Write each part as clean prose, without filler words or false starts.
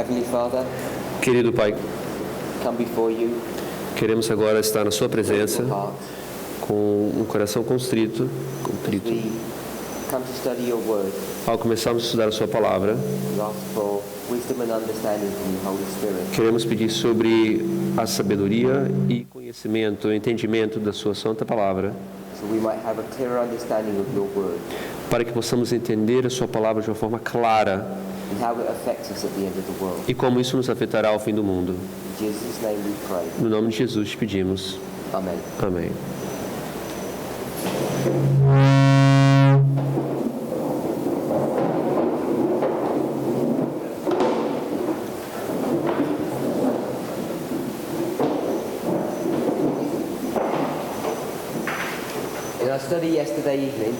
Heavenly Father, Querido Pai, come before you, queremos agora estar na Sua presença with heart, com um coração contrito. as we come to study your word. Ao começarmos a estudar a Sua palavra, We ask for wisdom and understanding from the Holy Spirit. queremos pedir sobre a sabedoria e conhecimento, o entendimento da Sua santa palavra, So we might have a clearer understanding of your word para que possamos entender a Sua palavra de uma forma clara and how it affects us at the end of the world. e como isso nos afetará ao fim do mundo. In Jesus' name we pray. No nome de Jesus te pedimos. Amen. Amém. In our study yesterday evening,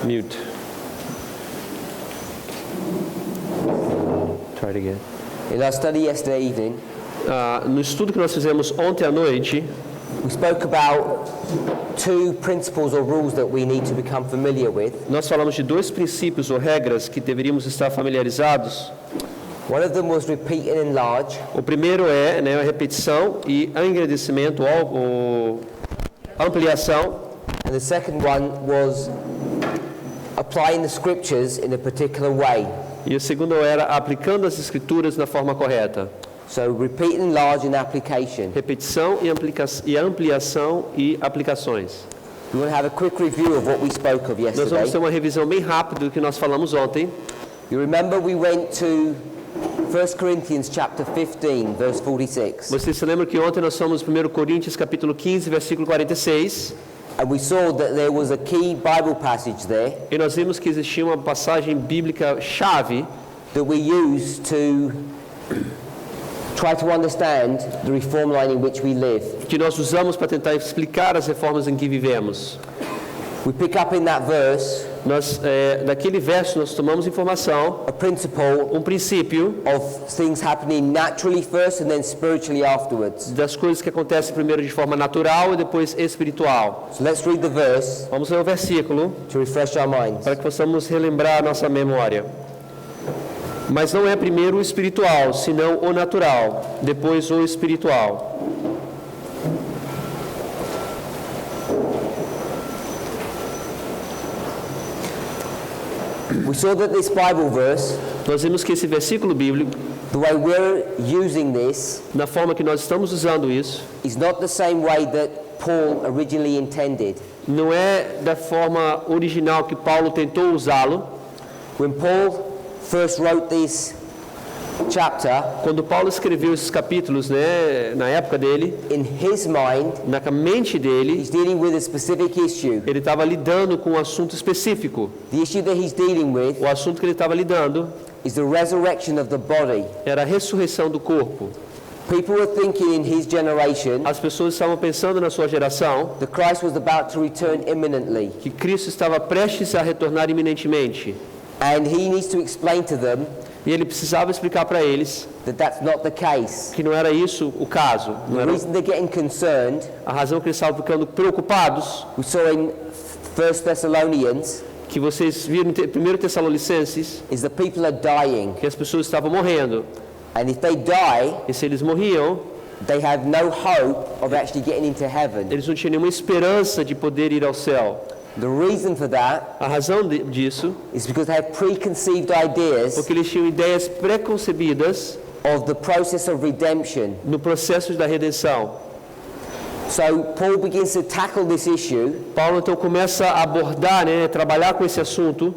Mute. Try it again. in our study yesterday evening, No estudo que nós fizemos ontem à noite, we spoke about two principles or rules that we need to become familiar with. nós falamos de dois princípios ou regras que deveríamos estar familiarizados. One of them was repeat and enlarge, O primeiro é a repetição e engrandecimento ou ampliação. and the second one was applying the scriptures in a particular way. E o segundo era aplicando as escrituras da forma correta. So repeat and enlarge in application. Repetição e ampliação e aplicações. We want to have a quick review of what we spoke of Nós vamos yesterday. ter uma revisão bem rápida do que nós falamos ontem. You remember we went to 1 Corinthians chapter 15, verse 46. Vocês se lembram que ontem nós fomos no 1 Coríntios capítulo 15, versículo 46. And we saw that there was a key Bible passage there E nós vimos que existia uma passagem bíblica chave that we use to try to understand the reform line in which we live. que nós usamos para tentar explicar as reformas em que vivemos. We pick up in that verse Daquele verso nós tomamos informação, a principle um princípio of things happening naturally first and then spiritually afterwards. das coisas que acontecem primeiro de forma natural e depois espiritual. So let's read the verse Vamos ler o versículo to refresh our minds. para que possamos relembrar a nossa memória. Mas não é primeiro o espiritual, senão o natural, depois o espiritual. We saw that this Bible verse, Nós vimos que esse versículo bíblico, the way we're using this, na forma que nós estamos usando isso, is not the same way that Paul originally intended. não é da forma original que Paulo tentou usá-lo. When Paul first wrote this chapter, Quando Paulo escreveu esses capítulos, na época dele, in his mind, na mente dele, he's dealing with a specific issue. ele estava lidando com um assunto específico. The issue that he's dealing with O assunto que ele estava lidando is the resurrection of the body. era a ressurreição do corpo. People were thinking in his generation As pessoas estavam pensando na sua geração that Christ was about to return imminently, que Cristo estava prestes a retornar iminentemente. and he needs to explain to them E ele precisava explicar para eles that that's not the case. que não era isso o caso. Não The era reason they're getting concerned, a razão que eles estavam ficando preocupados, we saw in 1 Thessalonians, que vocês viram em 1 Tessalonicenses, is that people are dying, que as pessoas estavam morrendo. and if they die, E se eles morriam, they have no hope of actually getting into heaven. eles não tinham nenhuma esperança de poder ir ao céu. The reason for that A razão disso, is because they have preconceived ideas porque eles tinham ideias preconcebidas of the process of redemption. no processo da redenção. So Paul begins to tackle this issue, Paulo então começa a abordar, trabalhar com esse assunto,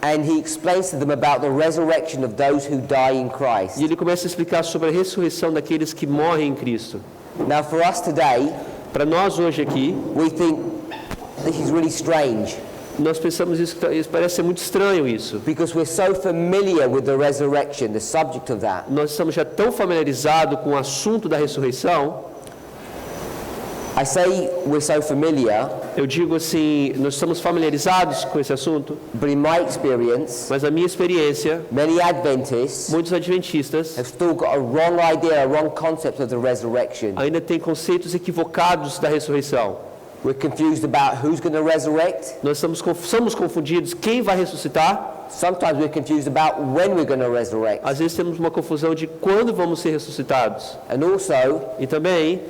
and he explains to them about the resurrection of those who die in Christ. e ele começa a explicar sobre a ressurreição daqueles que morrem em Cristo. Now for us today, Para nós hoje aqui, we think this is really strange nós pensamos isso parece ser muito estranho isso. because we're so familiar with the resurrection, the subject of that. Nós estamos já tão familiarizados com o assunto da ressurreição. I say we're so familiar, Eu digo assim, nós estamos familiarizados com esse assunto, but in my experience, mas a minha experiência, many Adventists muitos adventistas have still got a wrong idea, a wrong concept of the resurrection. ainda têm conceitos equivocados da ressurreição. We're confused about who's going to resurrect. Nós somos confundidos quem vai ressuscitar. Sometimes we're confused about when we're going to resurrect. Às vezes temos uma confusão de quando vamos ser ressuscitados. And also, E também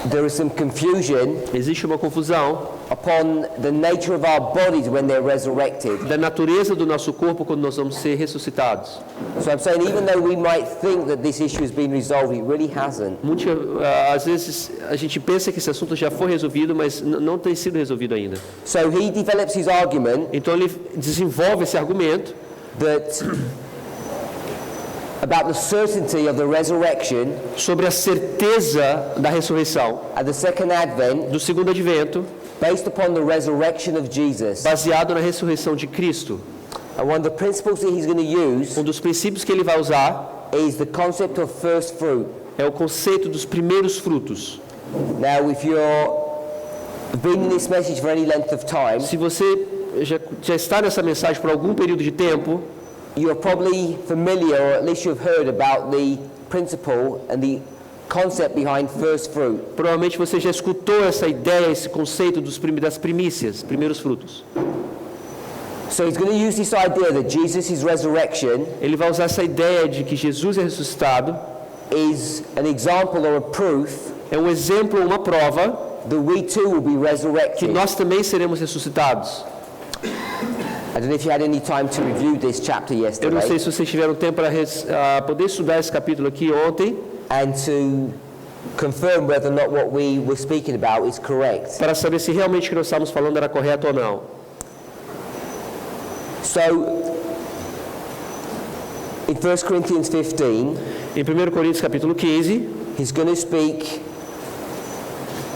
there is some confusion existe uma confusão upon the nature of our bodies when they're resurrected. da natureza do nosso corpo quando nós vamos ser ressuscitados. So I'm saying even though we might think that this issue has been resolved, it really hasn't. Às vezes a gente pensa que esse assunto já foi resolvido, mas não tem sido resolvido ainda. So he develops his argument Então ele desenvolve esse argumento that about the certainty of the resurrection sobre a certeza da ressurreição at the second advent do segundo advento, based upon the resurrection of Jesus. baseado na ressurreição de Cristo. And one of the principles that he's going to use Dos princípios que ele vai usar is the concept of first fruit. é o conceito dos primeiros frutos. Now, if you're been in this message for any length of time, Se você já está nessa mensagem por algum período de tempo, you're probably familiar, or at least you've heard about the principle and the concept behind first fruit. provavelmente você já escutou essa ideia, esse conceito das primícias, primeiros frutos. So he's going to use this idea that Jesus' resurrection Ele vai usar essa ideia de que Jesus é ressuscitado, is an example or a proof é um exemplo, uma prova that we too will be que resurrected. nós também seremos ressuscitados. I don't know if you had any time to review this chapter Eu não yesterday sei se vocês tiveram tempo para poder estudar esse capítulo aqui ontem, and to confirm whether or not what we were speaking about is correct. para saber se realmente o que nós estávamos falando era correto ou não. So, in 1 Corinthians 15, Em 1 Coríntios capítulo 15, he's going to speak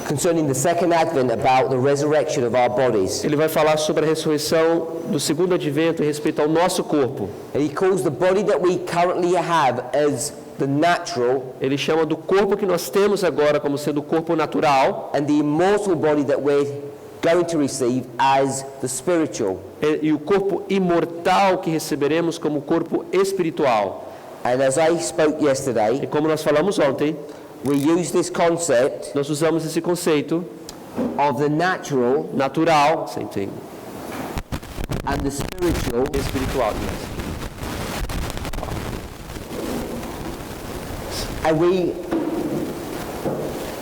concerning the second advent about the resurrection of our bodies. ele vai falar sobre a ressurreição do segundo advento em respeito ao nosso corpo. And he calls the body that we currently have as the natural Ele chama do corpo que nós temos agora como sendo o corpo natural and the immortal body that we're going to receive as the spiritual. e o corpo imortal que receberemos como corpo espiritual. And as I spoke E yesterday, como nós falamos ontem, we use this concept nós usamos esse conceito of the natural natural, same thing, and the spiritual espiritual. and we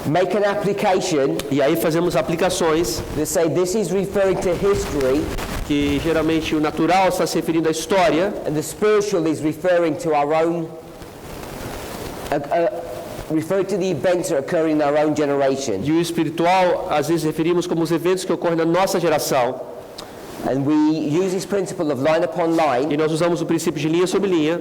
make an application E aí fazemos aplicações that say this is referring to history que geralmente o natural está se referindo à história and the spiritual is referring to our own referring to the events that occur in our own generation. e o espiritual às vezes referimos como os eventos que ocorrem na nossa geração. And we use this principle of line upon line E nós usamos o princípio de linha sobre linha,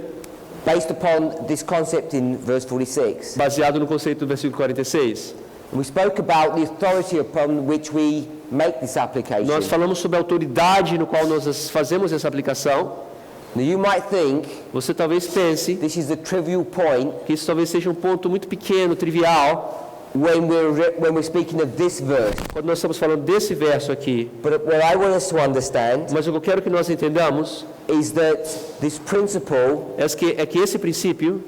based upon this concept in verse 46. baseado no conceito do versículo 46. We spoke about the authority upon which we make this application. Nós falamos sobre a autoridade no qual nós fazemos essa aplicação. Now you might think Você talvez pense this is a trivial point que isso talvez seja um ponto muito pequeno, trivial, when we're speaking of this verse. quando nós estamos falando desse verso aqui. But what I want us to understand Mas o que eu quero que nós entendamos is that this principle, é que esse princípio,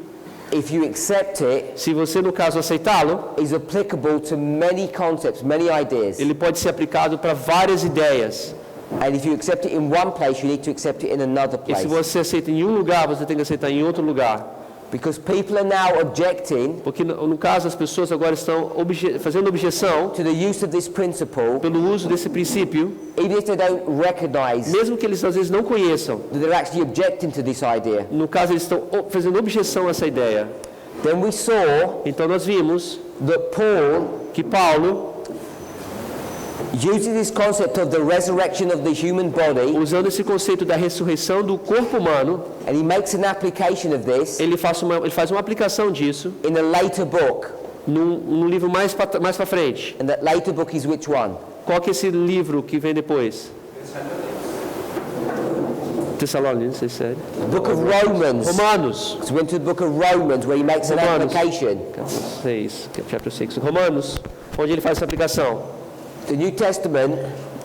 if you accept it, se você no caso aceitá-lo, is applicable to many concepts, many ideas. ele pode ser aplicado para várias ideias. And if you accept it in one place, you need to accept it in another E se place. você aceita em um lugar, você tem que aceitar em outro lugar. Because people are now objecting Porque no caso as pessoas agora estão fazendo objeção to the use of this principle, pelo uso desse princípio, even if they don't recognize mesmo que eles às vezes não conheçam. that they're actually objecting to this idea. No caso eles estão fazendo objeção a essa ideia. Then we saw Então nós vimos that Paul que Paulo, uses this concept of the resurrection of the human body, usando esse conceito da ressurreição do corpo humano, and he makes an application of this ele faz uma aplicação disso in a later book. num livro mais para frente. And that later book is which one? Qual que é esse livro que vem depois? Tessalonicenses, sério. Book of Romans. Romanos, So we went to the book of Romans where he makes an Romanos. application. chapter 6, Romanos, onde ele faz essa aplicação. The New Testament,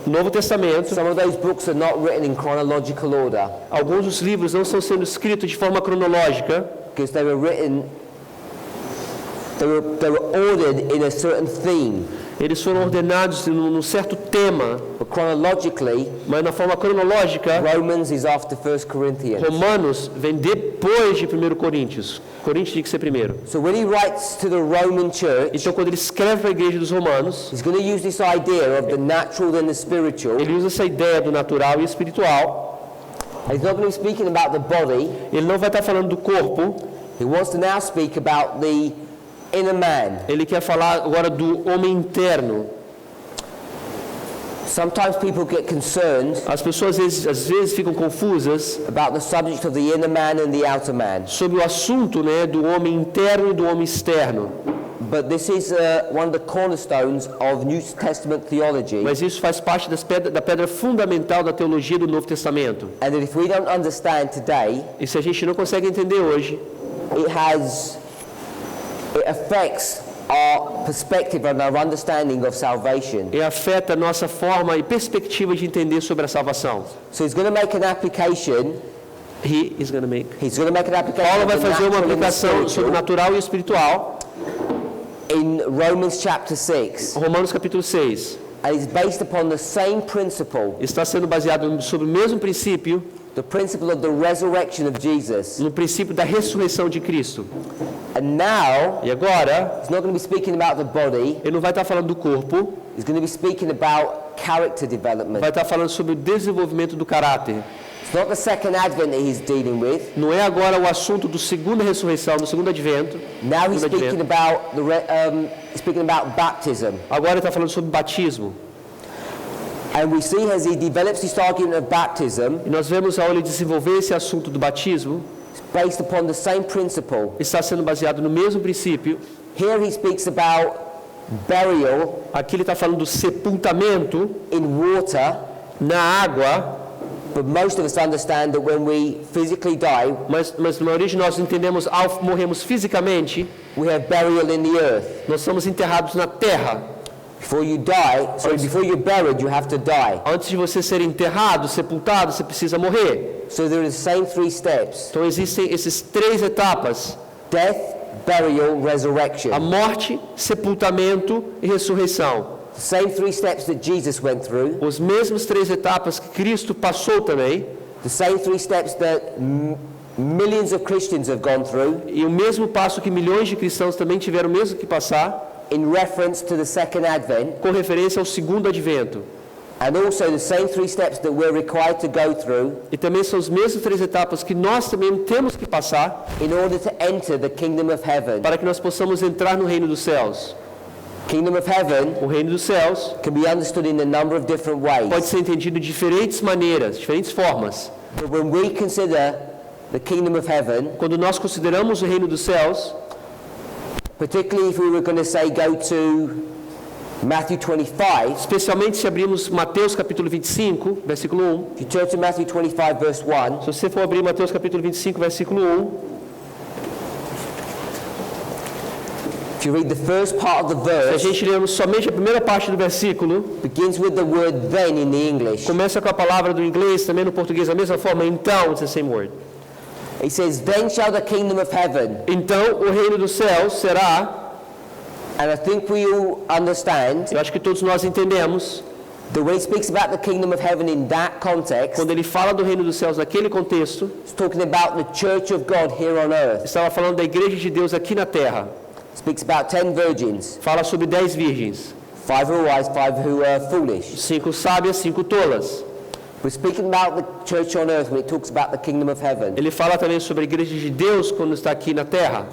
Novo Testamento, some of those books are not written in chronological order alguns dos livros não estão sendo escritos de forma cronológica, because they were written, they were ordered in a certain theme. Eles foram ordenados num certo tema, but chronologically, mas na forma cronológica, Romans is after 1 Corinthians. Romanos vem depois de 1 Coríntios. Coríntios tinha que ser primeiro. So when he writes to the Roman church, Então, quando ele escreve para a igreja dos Romanos, he's going to use this idea of the natural and the spiritual. ele usa essa ideia do natural e espiritual. He's not going to be speaking about the body. Ele não vai estar falando do corpo, He wants to now speak about the inner man. ele quer falar agora do homem interno. Sometimes people get concerned As pessoas às vezes ficam confusas about the subject of the inner man and the outer man. sobre o assunto, né, do homem interno e do homem externo. But this is one of the cornerstones of New Testament theology. Mas isso faz parte da pedra fundamental da teologia do Novo Testamento. And that if we don't understand today, E se a gente não consegue entender hoje, it affects our perspective and our understanding of salvation. afeta a nossa forma e perspectiva de entender sobre a salvação. So he's going to make an application. He's going to make. He's going to make an application Paulo of vai the fazer uma natural and the aplicação sobre o spiritual natural e o espiritual, in Romans chapter 6. Romanos capítulo 6. And it's based upon the same principle, Está sendo baseado sobre o mesmo princípio, the principle of the resurrection of Jesus. no princípio da ressurreição de Cristo. And now, E agora, he's not going to be speaking about the body, ele não vai estar falando do corpo, he's going to be speaking about character development. vai estar falando sobre o desenvolvimento do caráter. It's not the second advent that he's dealing with. Não é agora o assunto do segunda ressurreição, do segundo advento. Now he's Segundo speaking advento. about baptism. Agora ele está falando sobre batismo. And we see as he develops this argument of baptism, E nós vemos ao ele desenvolver esse assunto do batismo, it's based upon the same principle. está sendo baseado no mesmo princípio. Here he speaks about burial Aqui ele está falando do sepultamento in water, na água, but most of us understand that when we physically die, mas na origem nós entendemos ao morremos fisicamente, we have burial in the earth. nós somos enterrados na terra. Before you're buried, you have to die. Antes de você ser enterrado, sepultado, você precisa morrer. So there are the same three steps: Então existem essas três etapas: death, burial, resurrection. a morte, sepultamento e ressurreição. The same three steps that Jesus went through, Os mesmos três etapas que Cristo passou também, the same three steps that millions of Christians have gone through e o mesmo passo que milhões de cristãos também tiveram mesmo que passar, in reference to the second advent, com referência ao segundo advento. and also the same three steps that we're required to go through E também são as mesmas três etapas que nós também temos que passar in order to enter the kingdom of heaven. para que nós possamos entrar no reino dos céus. Kingdom of heaven O reino dos céus can be understood in a number of different pode ways. ser entendido de diferentes maneiras, diferentes formas. But when we consider the kingdom of heaven, Quando nós consideramos o reino dos céus, particularly if we were going to say go to Matthew 25, especialmente se abrirmos Mateus capítulo 25, versículo 1. if you turn to Matthew 25 verse 1, Se você for abrir Mateus capítulo 25, versículo 1, if you read the first part of the se a verse, gente lermos somente a primeira parte do versículo, begins with the word then in the English. começa com a palavra do inglês, também no português, da mesma forma, então, it's the same word. It says, then shall the kingdom of heaven, Então, o reino dos céus será, and I think we all understand eu acho que todos nós entendemos, that when it speaks about the kingdom of heaven in that context, quando ele fala do reino dos céus naquele contexto, it's talking about the church of God here on earth. estava falando da igreja de Deus aqui na terra. It speaks about 10 virgins, Fala sobre 10 virgens, 5 who are wise, 5 who are foolish. 5 sábias, 5 tolas. We're speaking about the church on earth when it talks about the kingdom of heaven. Ele fala também sobre a igreja de Deus quando está aqui na terra.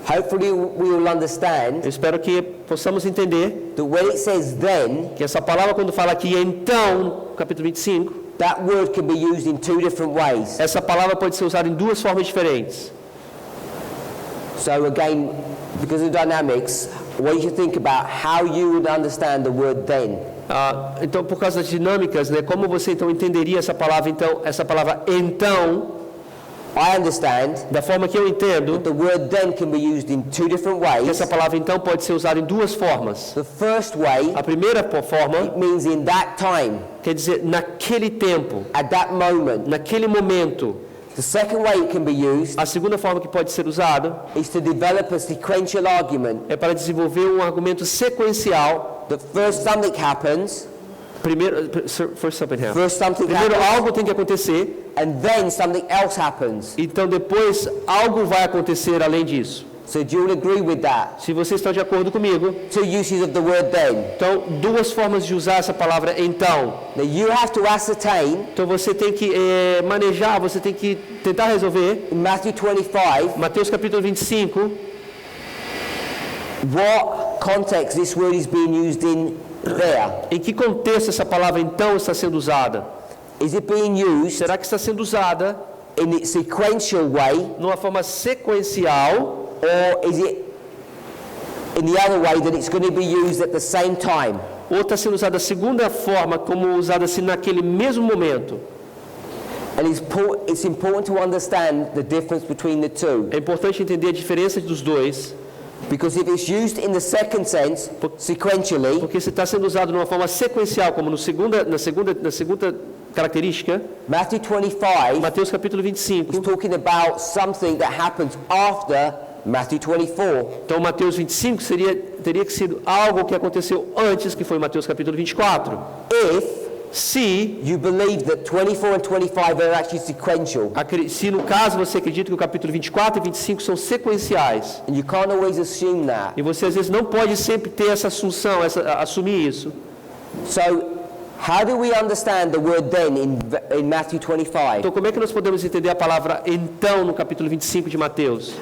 Hopefully we will understand Eu espero que possamos entender that when it says then, que essa palavra, quando fala aqui então, no capítulo 25, that word can be used in two different ways. essa palavra pode ser usada em duas formas diferentes. So again, because of dynamics, I want you to think about how you would understand the word then. Então, por causa das dinâmicas, né, como você então entenderia essa palavra? Então, essa palavra então, I understand da forma que eu entendo, the word then can be used in two different que ways. essa palavra então pode ser usada em duas formas. The first way, A primeira forma it means in that time, quer dizer naquele tempo, at that moment. naquele momento. The second way it can be used A segunda forma que pode ser usada is to develop a sequential argument é para desenvolver um argumento sequencial that first something happens, Primeiro, first something happens. first something Primeiro happens, algo tem que acontecer, and then something else happens. então depois algo vai acontecer além disso. So do you all agree with that? Se vocês estão de acordo comigo, Two uses of the word then. então duas formas de usar essa palavra então. Now you have to ascertain Então você tem que manejar, você tem que tentar resolver. in Matthew 25 Mateus capítulo 25, what context this word is being used in there. em que contexto essa palavra então está sendo usada? Is it being used Será que está sendo usada in its sequential way, numa forma sequencial or is it in the other way that it's going to be used at the same time? ou está sendo usada da segunda forma, como usada assim naquele mesmo momento? And it's important to understand the difference between the two. É importante entender a diferença dos dois, Because if it's used in the second sense, sequentially, porque se está sendo usado de uma forma sequencial, como na segunda característica, Matthew 25 Mateus capítulo is 25, talking about something that happens after Matthew 24. então Mateus 25 teria que ser algo que aconteceu antes, que foi Mateus capítulo 24. If Se you believe that 24 and 25 are actually sequential, se no caso você acredita que o capítulo 24 e 25 são sequenciais, and you can't always assume that. e você às vezes não pode sempre ter essa assunção, assumir isso. So, how do we understand the word then in Matthew 25? Então como é que nós podemos entender a palavra então no capítulo 25 de Mateus?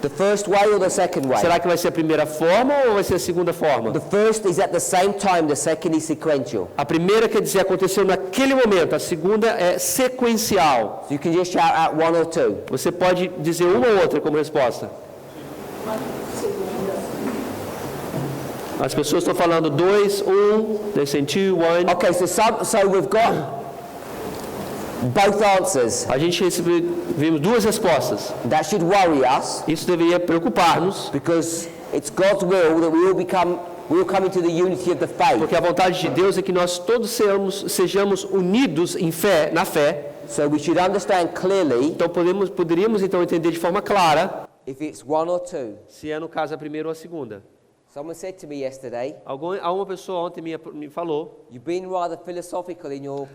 The first way or the second way? Será que vai ser a primeira forma ou vai ser a segunda forma? The first is at the same time, the second is sequential. A primeira quer dizer aconteceu naquele momento, a segunda é sequencial. So you can just shout out one or two. Você pode dizer uma ou outra como resposta. As pessoas estão falando 2, 1, they say 2, 1. Okay, so we've got both answers. A gente vimos duas respostas. That should worry us Isso deveria preocupar-nos, because it's God's will that we all come into the unity of the faith. porque a vontade de Deus é que nós todos sejamos unidos em fé, na fé. So we should understand clearly Então poderíamos então entender de forma clara if it's one or two. se é no caso a primeira ou a segunda. Someone said to me yesterday, Uma pessoa ontem me falou, you've been rather philosophical in your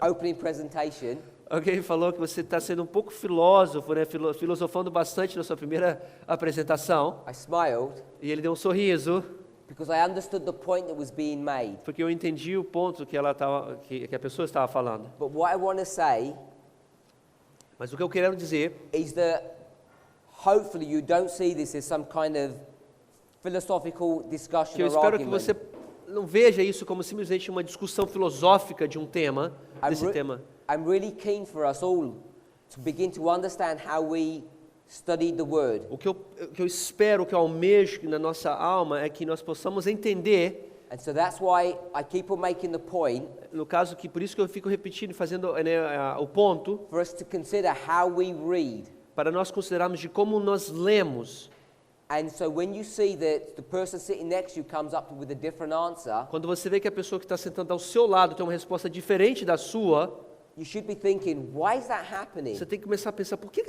opening presentation. alguém falou que você está sendo um pouco filósofo, né? Filosofando bastante na sua primeira apresentação. I smiled E ele deu um sorriso, because I understood the point that was being made. porque eu entendi o ponto que a pessoa estava falando. But what I want to say Mas o que eu quero dizer is that hopefully you don't see this as some kind of philosophical discussion que eu or espero que argument. você não veja isso como simplesmente uma discussão filosófica de um tema, desse tema. I'm really keen for us all to begin to understand how we study the Word. O que eu espero, o que eu almejo na nossa alma é que nós possamos entender, And so that's why I keep on making the point no caso que por isso que eu fico repetindo, fazendo o ponto, for us to consider how we read. para nós considerarmos de como nós lemos. And so when you see that the person sitting next to you comes up with a different answer, Quando você vê que a pessoa que está sentada ao seu lado tem uma resposta diferente da sua, you should be thinking, why is that happening? você tem que começar a pensar, por que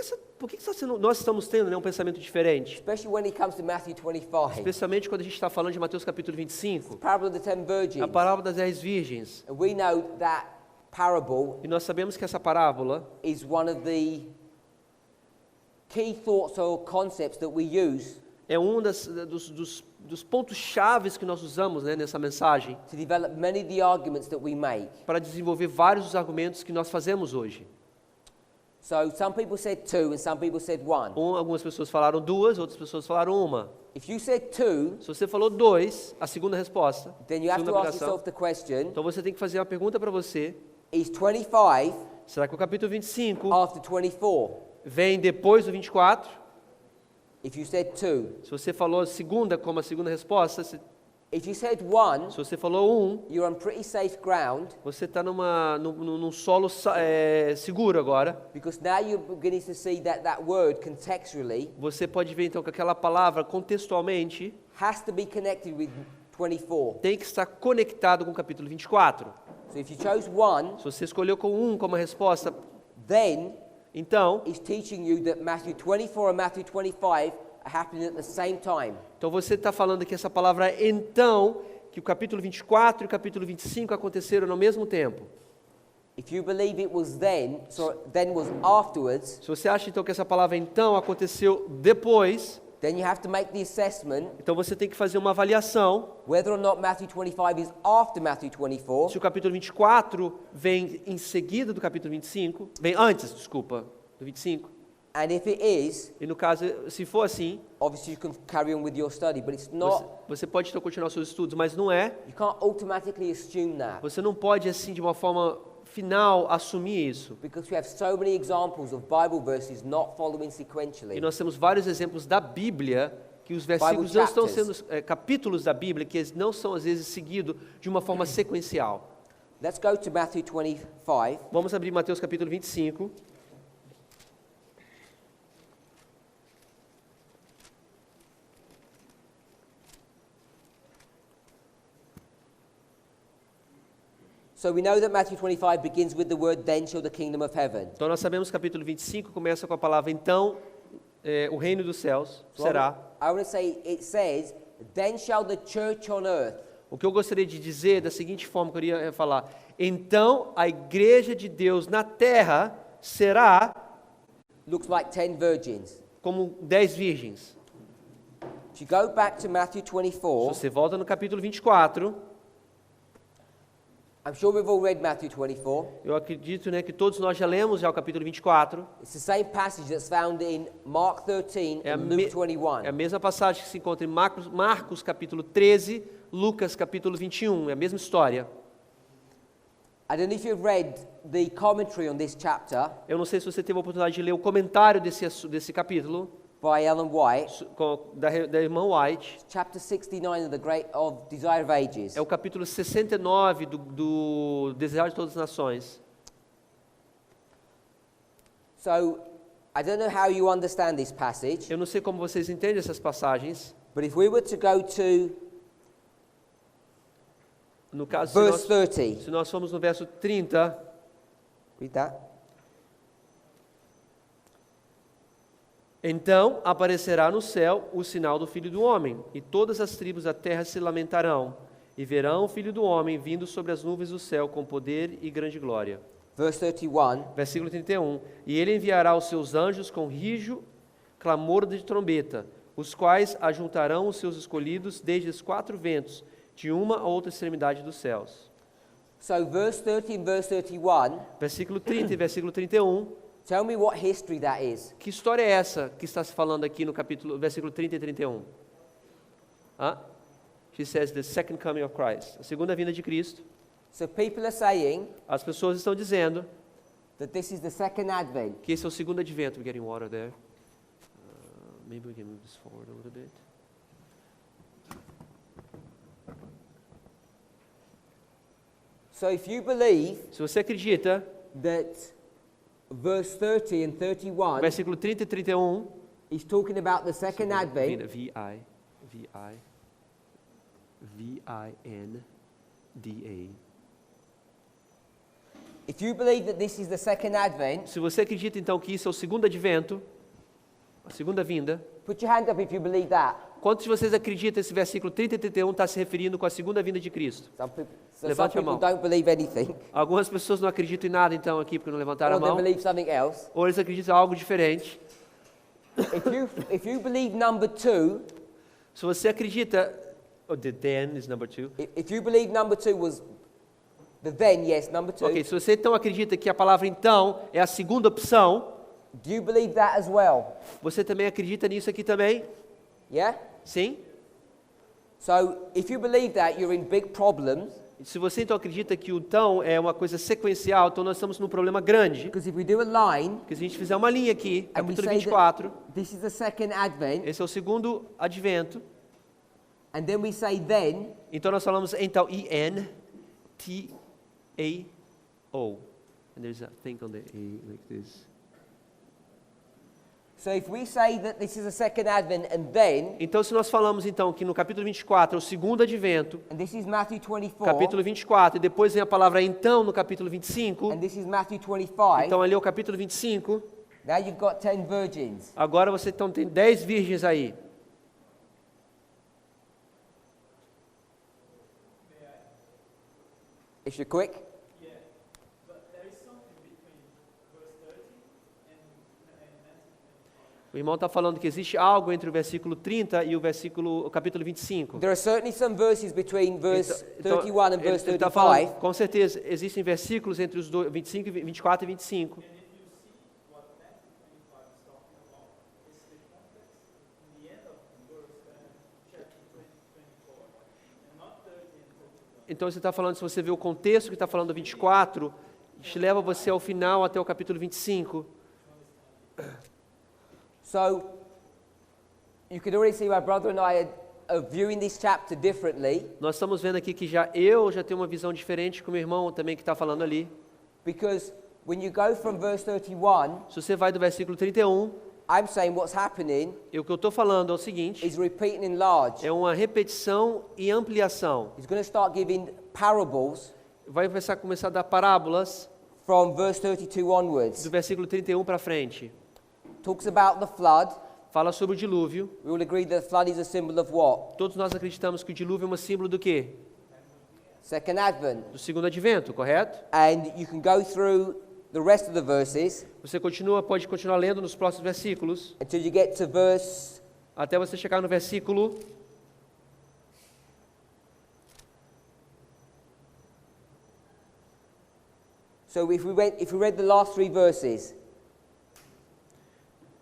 nós estamos tendo, né, um pensamento diferente? Especially when it comes to Matthew 25, Especialmente quando a gente está falando de Mateus capítulo 25, parable of the 10 virgins. a parábola das 10 virgens. And we know that parable E nós sabemos que essa parábola is one of the key thoughts or concepts that we use é um dos pontos chaves que nós usamos, né, nessa mensagem, to develop many of the arguments that we make. para desenvolver vários dos argumentos que nós fazemos hoje. So some people said two and some people said one. Algumas pessoas falaram 2, outras pessoas falaram 1. If you said two, Se você falou 2, a segunda resposta, then you have segunda to ask aplicação, yourself the question, então você tem que fazer uma pergunta para você: is 25 será que o capítulo 25 after 24? vem depois do 24? If you said two. Se você falou segunda como a segunda resposta, se If you said one, você falou 1, you're on pretty safe ground você está num solo seguro agora. because now you're beginning to see that that word contextually Você pode ver então que aquela palavra contextualmente has to be connected with 24. tem que estar conectado com o capítulo 24. So if you chose one, Se você escolheu com 1 como a resposta, then então it's teaching you that Matthew 24 and Matthew 25 are happening at the same time. você está falando que essa palavra então que o capítulo 24 e o capítulo 25 aconteceram no mesmo tempo. If you believe it was then, so then was afterwards, Se você acha então que essa palavra então aconteceu depois, then you have to make the assessment então você tem que fazer uma avaliação whether or not Matthew 25 is after Matthew 24, se o capítulo 24 vem em seguida do capítulo 25, vem antes, desculpa, do 25. and if it is, E no caso, se for assim, obviously you can carry on with your study, but it's not, você pode então continuar seus estudos, mas não é. you can't automatically assume that, Você não pode assim de uma forma final assumir isso. because we have so many examples of Bible verses not following sequentially. E nós temos vários exemplos da Bíblia que os versículos não estão sendo capítulos da Bíblia que eles não são às vezes seguidos de uma forma sequencial. Let's go to Matthew 25. Vamos abrir Mateus capítulo 25. So we know that Matthew 25 begins with the word, then shall the kingdom of heaven. Então nós sabemos que o capítulo 25 começa com a palavra então o reino dos céus So será. I want to say, it says, then shall the church on earth. O que eu gostaria de dizer da seguinte forma que eu queria falar: então a igreja de Deus na terra será Looks like 10 virgins. como 10 virgens. If you go back to Matthew Se 24, você volta no capítulo 24, I'm sure we've all read Matthew 24. eu acredito que todos nós já lemos já o capítulo 24. It's the same passage that's found in Mark 13 É a, and me- Luke 21. é a mesma passagem que se encontra em Marcos capítulo 13, Lucas capítulo 21, é a mesma história. I don't know if you've read the commentary on this chapter Eu não sei se você teve a oportunidade de ler o comentário desse capítulo by Ellen White. da irmã White. Chapter 69 of Desire of Ages. É o capítulo 69 do Desejo de Todas as Nações. So, I don't know how you understand this passage, Eu não sei como vocês entendem essas passagens. but if we were to go to No caso, verse 30, se nós formos no verso 30, read that. então aparecerá no céu o sinal do Filho do Homem, e todas as tribos da terra se lamentarão, e verão o Filho do Homem vindo sobre as nuvens do céu com poder e grande glória. Verse 31, Versículo 31. E ele enviará os seus anjos com rijo, clamor de trombeta, os quais ajuntarão os seus escolhidos desde os 4 ventos, de uma a outra extremidade dos céus. so verse 30 and verse 31, Versículo 30 e versículo 31. tell me what history that is. Que história é essa que está se falando aqui no versículo 30 e 31? She says the second coming of Christ, a segunda vinda de Cristo. So people are saying As pessoas estão dizendo that this is the second advent. que esse é o segundo advento. We're getting water there. Maybe we can move this forward a little bit. So if you believe Se você acredita, that verse 30 and 31 versículo 30 e 31, is talking about the second advent, vinda, V-I-N-D-A. if you believe that this is the second advent, Se você acredita então que isso é o segundo advento, a segunda vinda, put your hand up if you believe that. quantos de vocês acreditam que esse versículo 30 e 31 está se referindo com a segunda vinda de Cristo? Some Levante a people mão. don't believe anything, Algumas pessoas não acreditam em nada então aqui porque não levantaram or a they mão, believe something else. ou eles acreditam em algo diferente. If you believe number 2, Se você acredita, the then is number 2. if you believe number 2 was the then, yes, number 2, Ok, se você então acredita que a palavra então é a segunda opção, do you believe that as well? você também acredita nisso aqui também? Yeah? Sim? So if you believe that, you're in big problems, Se você então acredita que o então é uma coisa sequencial, então nós estamos num problema grande. because if we do a line, Porque se a gente fizer uma linha aqui, and we capítulo say 24, that this is the second advent, esse é o segundo advento. and then we say then, Então nós falamos então E-N-T-A-O. And there's a thing on the A like this. so if we say that this is the second advent and then, Então se nós falamos então que no capítulo 24 é o segundo advento, and this is Matthew 24, capítulo 24, e depois vem a palavra então no capítulo 25, and this is Matthew 25, então ali é o capítulo 25, now you've got 10 virgins. agora você então tem 10 virgens aí. If you're quick. Yeah, but there is something between verse 30 and Matthew 25. O irmão está falando que existe algo entre o versículo 30 e o capítulo 25. There are certainly some verses between verse Então, 31 and ele verse está falando, 35. com certeza, existem versículos entre os 25, 24 e 25. And if you see what Matthew 25 is talking about, it's the context in the end of verse chapter 24, and not 30 and 31. Então você está falando, se você vê o contexto que está falando do 24, te leva você ao final até o capítulo 25. So, you can already see my brother and I are viewing this chapter differently, Nós estamos vendo aqui que eu já tenho uma visão diferente com o meu irmão também que está falando ali. because when you go from verse 31, Se você vai do versículo 31, I'm saying what's happening o que eu estou falando é o seguinte, is repeat and enlarge. é uma repetição e ampliação. He's going to start giving parables Vai começar a dar parábolas from verse 32 onwards. do versículo 31 para frente. Talks about the flood. Fala sobre o dilúvio. We all agree that the flood is a symbol of what? Todos nós acreditamos que o dilúvio é um símbolo do quê? Second Advent. Do segundo advento, correto? And you can go through the rest of the verses Você pode continuar lendo nos próximos versículos, until you get to verse até você chegar no versículo So if we read the last three verses,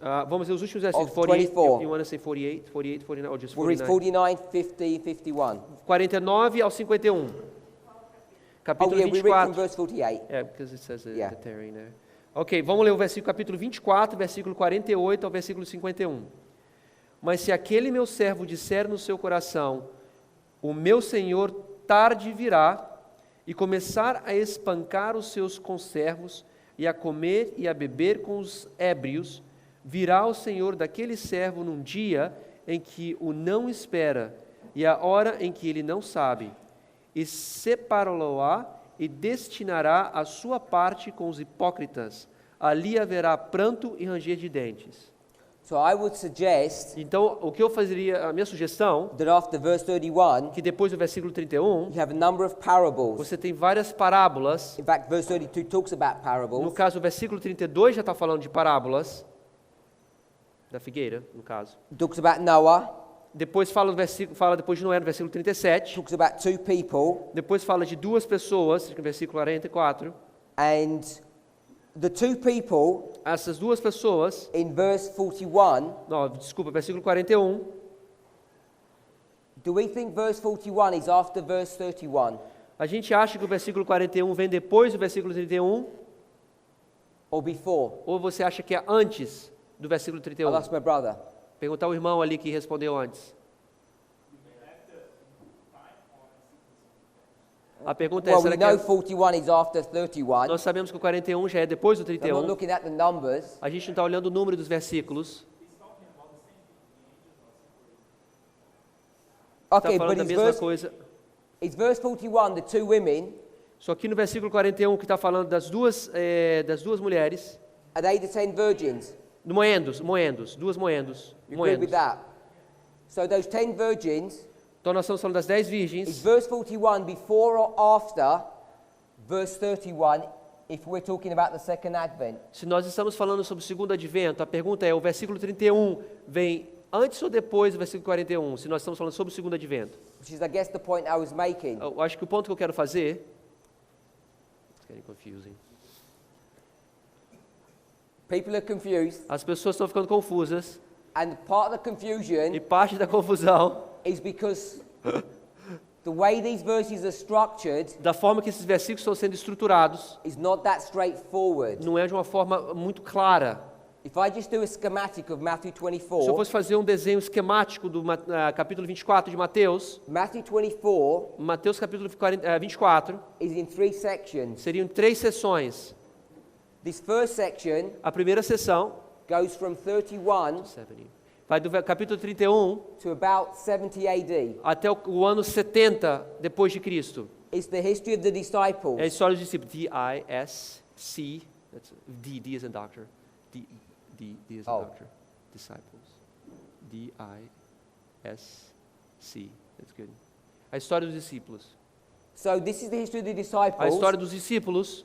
vamos ver os últimos versículos. Of 48, 24. you want to say 48, 48, 49, or just we'll read 49? 49, 50, 51. 49 ao 51. Oh Capítulo yeah, we read from 24. verse 48. É, because it says Yeah. the tearing there. Ok, vamos ler o versículo capítulo 24, versículo 48 ao versículo 51. Mas se aquele meu servo disser no seu coração, o meu senhor tarde virá, e começar a espancar os seus conservos, e a comer e a beber com os ébrios, virá o Senhor daquele servo num dia em que o não espera, e a hora em que ele não sabe, e separá-lo-á e destinará a sua parte com os hipócritas. Ali haverá pranto e ranger de dentes. So I would suggest Então, o que eu fazeria, a minha sugestão, that after verse 31, que depois do versículo 31, you have a number of parables. você tem várias parábolas. In fact, verse 32 talks about No parables. caso, o versículo 32 já está falando de parábolas, da figueira, no caso. Talks about Noah. Depois fala depois de Noé, no versículo 37. Talks about two people. Depois fala de duas pessoas, no versículo 44. And the two people Essas duas pessoas, in verse 41, não, desculpa, versículo 41. do we think verse 41 is after verse 31? A gente acha que o versículo 41 vem depois do versículo 31, Or before? ou você acha que é antes do versículo I'll 31? ask my brother. Perguntar ao irmão ali que respondeu antes. A pergunta é, Well, será we que know é, 41 is after 31. nós sabemos que o 41 já é depois do I'm not 31. looking at the numbers. A gente não está olhando o número dos versículos. Está Okay, falando but da mesma coisa. is verse 41 the two women? Só que no versículo 41, que está falando das duas mulheres, Are they the 10 virgins? duas moendos. You agree with moendos. that? So those 10 virgins, Então nós estamos falando das 10 is virgens. verse 41 before or after verse 31 if we're talking about the second advent? Se nós estamos falando sobre o segundo advento, a pergunta é, o versículo 31 vem antes ou depois do versículo 41, se nós estamos falando sobre o segundo advento? Which is, I guess, the point I was making. Eu acho que o ponto que eu quero fazer... It's getting confusing. People are confused, As pessoas estão ficando confusas, and part of the confusion e parte da confusão, is because the way these verses are structured da forma que esses versículos estão sendo estruturados, is not that straightforward. não é de uma forma muito clara. If I just do a schematic of Matthew Se eu 24, fosse fazer um desenho esquemático do capítulo 24 de Mateus, Matthew 24 Mateus capítulo 24, is in 3 sections. seriam 3 sessões. This first section A primeira sessão goes from 31 vai do capítulo 31 to about 70 AD. até o ano 70 depois de Cristo. It's the history of the É a disciples. história dos discípulos. D-I-S-C, that's D as in doctor. D as in Oh. doctor. Disciples. D-I-S-C, that's good. A história dos discípulos. So this is the history of the A disciples. história dos discípulos.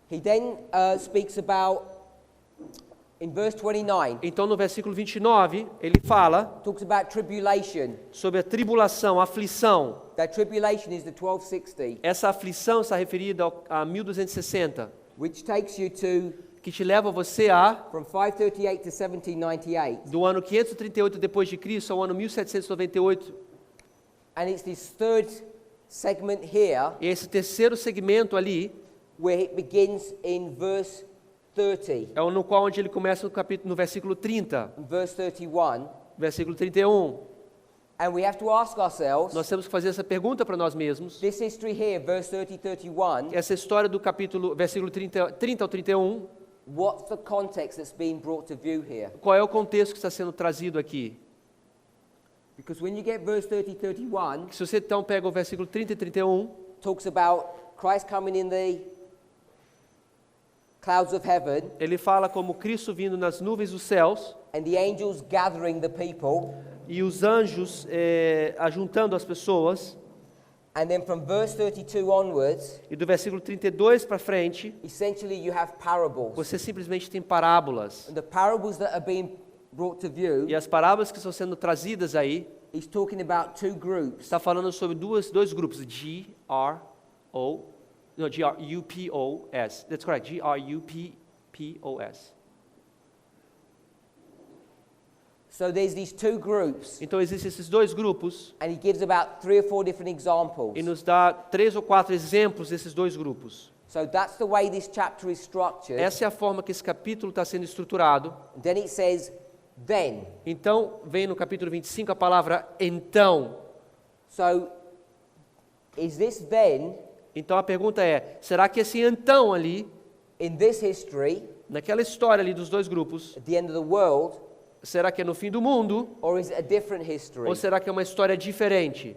He then speaks about, in verse 29, Então, no versículo 29, ele fala talks about tribulation. sobre a tribulação, a aflição. That tribulation is the 1260, Essa aflição está referida a 1260, which takes you to que te leva você a from 538 to 1798. do ano 538 depois de Cristo ao ano 1798. And it's this third segment here E esse terceiro segmento ali where it begins in verse 30, é o no qual onde ele começa no versículo 30, verse 31. versículo 31. And we have to ask ourselves, Nós temos que fazer essa pergunta para nós mesmos. this history here, verse 30, 31, Essa história do versículo 30 ao 31, what's the context that's being brought to view here? qual é o contexto que está sendo trazido aqui? Because when you get verse 30, 31, Se você então pega o versículo 30 e 31, talks about Christ coming in the clouds of heaven ele fala como Cristo vindo nas nuvens dos céus and the angels gathering the people. e os anjos ajuntando as pessoas. And then from verse 32 onwards, E do versículo 32 para frente, essentially you have parables. você simplesmente tem parábolas. And the parables that are being brought to view, E as parábolas que estão sendo trazidas aí, he's talking about two groups. está falando sobre dois grupos, G-R-U-P-O-S. That's correct, G-R-U-P-P-O-S. So there's these two groups, Então existem esses dois grupos and he gives about 3 or 4 different examples. e nos dá 3 ou 4 exemplos desses dois grupos. So that's the way this chapter is structured. Essa é a forma que esse capítulo está sendo estruturado. Then it says, then. Então, vem no capítulo 25 a palavra então. So is this then, Então a pergunta é, será que esse então ali, in this history, naquela história ali dos dois grupos, at the end of the world, será que é no fim do mundo or is it a different history? ou será que é uma história diferente?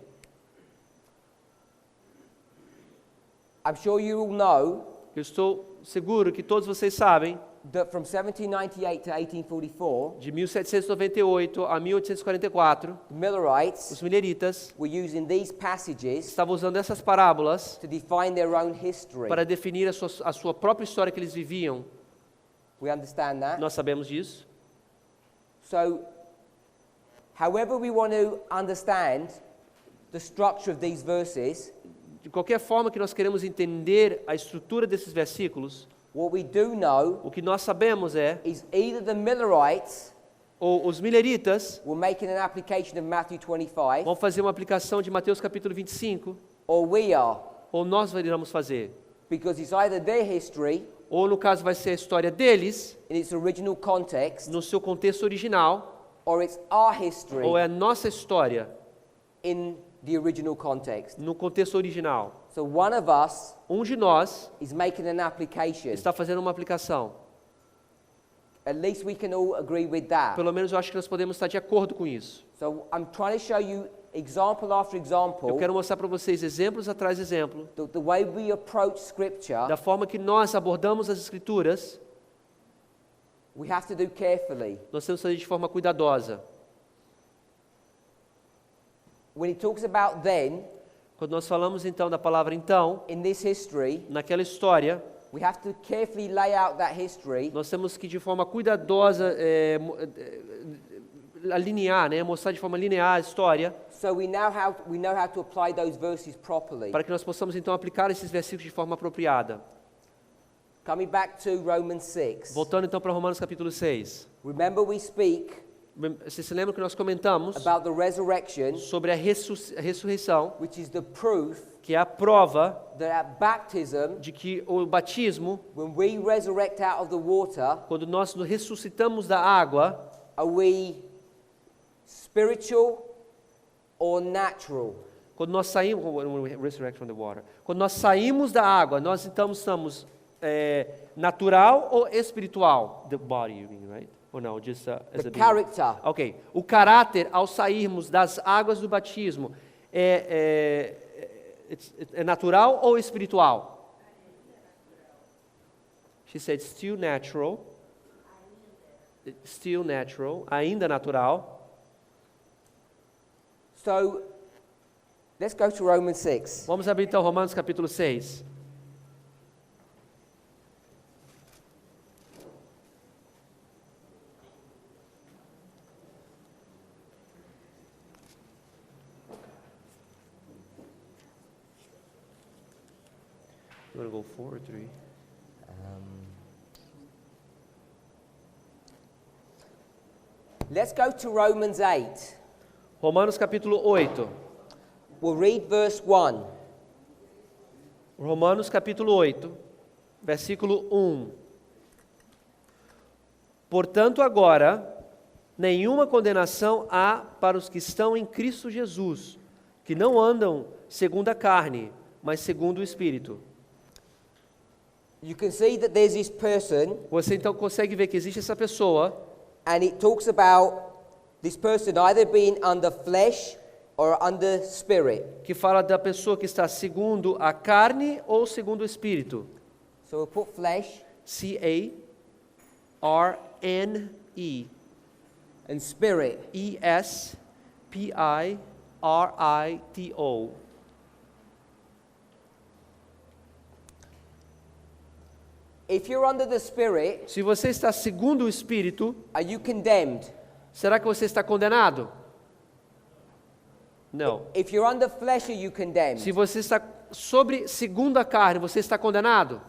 I'm sure you all know Eu estou seguro que todos vocês sabem, that from 1798 to 1844, de 1798 a 1844, the Millerites os mileritas were using these passages estavam usando essas parábolas to define their own history. para definir a sua própria história que eles viviam. We understand that? Nós sabemos disso. So, however we want to understand the structure of these verses, De qualquer forma que nós queremos entender a estrutura desses versículos, what we do know o que nós sabemos é, is either the Millerites ou os mileritas were making an application of Matthew 25, vão fazer uma aplicação de Mateus capítulo 25, or we are, ou nós iremos fazer. because it's either their history Ou no caso vai ser a história deles, in its original context, no seu contexto original, or it's our history ou é a nossa história in the original context. no contexto original. So one of us Um de nós is making an application. está fazendo uma aplicação. At least we can all agree with that. Pelo menos eu acho que nós podemos estar de acordo com isso. So I'm trying to show you example after example Eu quero mostrar para vocês exemplos atrás de exemplo, the way we approach scripture. da forma que nós abordamos as escrituras. We have to do carefully. Nós temos que fazer de forma cuidadosa. When it talks about then, Quando nós falamos então da palavra então, in this history, naquela história, we have to carefully lay out that history nós temos que de forma cuidadosa alinhar, mostrar de forma linear a história, so we know how to apply those verses properly. para que nós possamos então aplicar esses versículos de forma apropriada. Coming back to Romans 6. Voltando então para Romanos capítulo 6. Remember we speak Você se lembra que nós comentamos about the resurrection, sobre a ressurreição, which is the proof que é a prova that at baptism, de que o batismo, when we resurrect out of the water, quando nós nos ressuscitamos da água, are we spiritual or natural? quando nós saímos, resurrect from the water, quando nós saímos da água, nós então estamos natural ou espiritual? The body, you mean, right? Or no, just as The a being? character. Ok. O caráter ao sairmos das águas do batismo é natural ou espiritual? She said still natural. Still natural, ainda natural. So Let's go to Romans 6. Vamos abrir então Romanos capítulo 6. You want to go 4 or 3? Let's go to Romans 8. Romanos capítulo 8. We'll read verse 1. Romanos capítulo 8, versículo 1. Portanto, agora, nenhuma condenação há para os que estão em Cristo Jesus, que não andam segundo a carne, mas segundo o Espírito. You can see that there's this person, Você então consegue ver que existe essa pessoa, and it talks about this person either being under flesh or under spirit. que fala da pessoa que está segundo a carne ou segundo o Espírito. So we'll put flesh C-A-R-N-E. and spirit. E-S-P-I-R-I-T-O. If you're under the spirit, Se você está segundo o Espírito, are you condemned? será que você está condenado? Não. If you're under flesh, are you condemned? Se você está sobre segundo a carne, você está condenado?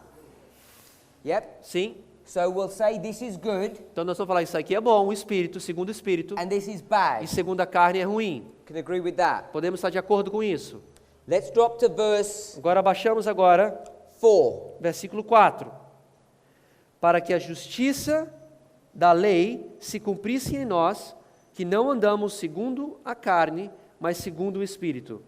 Yep. Sim. So we'll say this is good Então nós vamos falar isso aqui é bom, o Espírito, segundo o Espírito, and this is e bad. segundo a carne é ruim. Can agree with that. Podemos estar de acordo com isso. Let's drop to verse Agora baixamos agora 4. versículo 4. Para que a justiça da lei se cumprisse em nós, que não andamos segundo a carne, mas segundo o Espírito.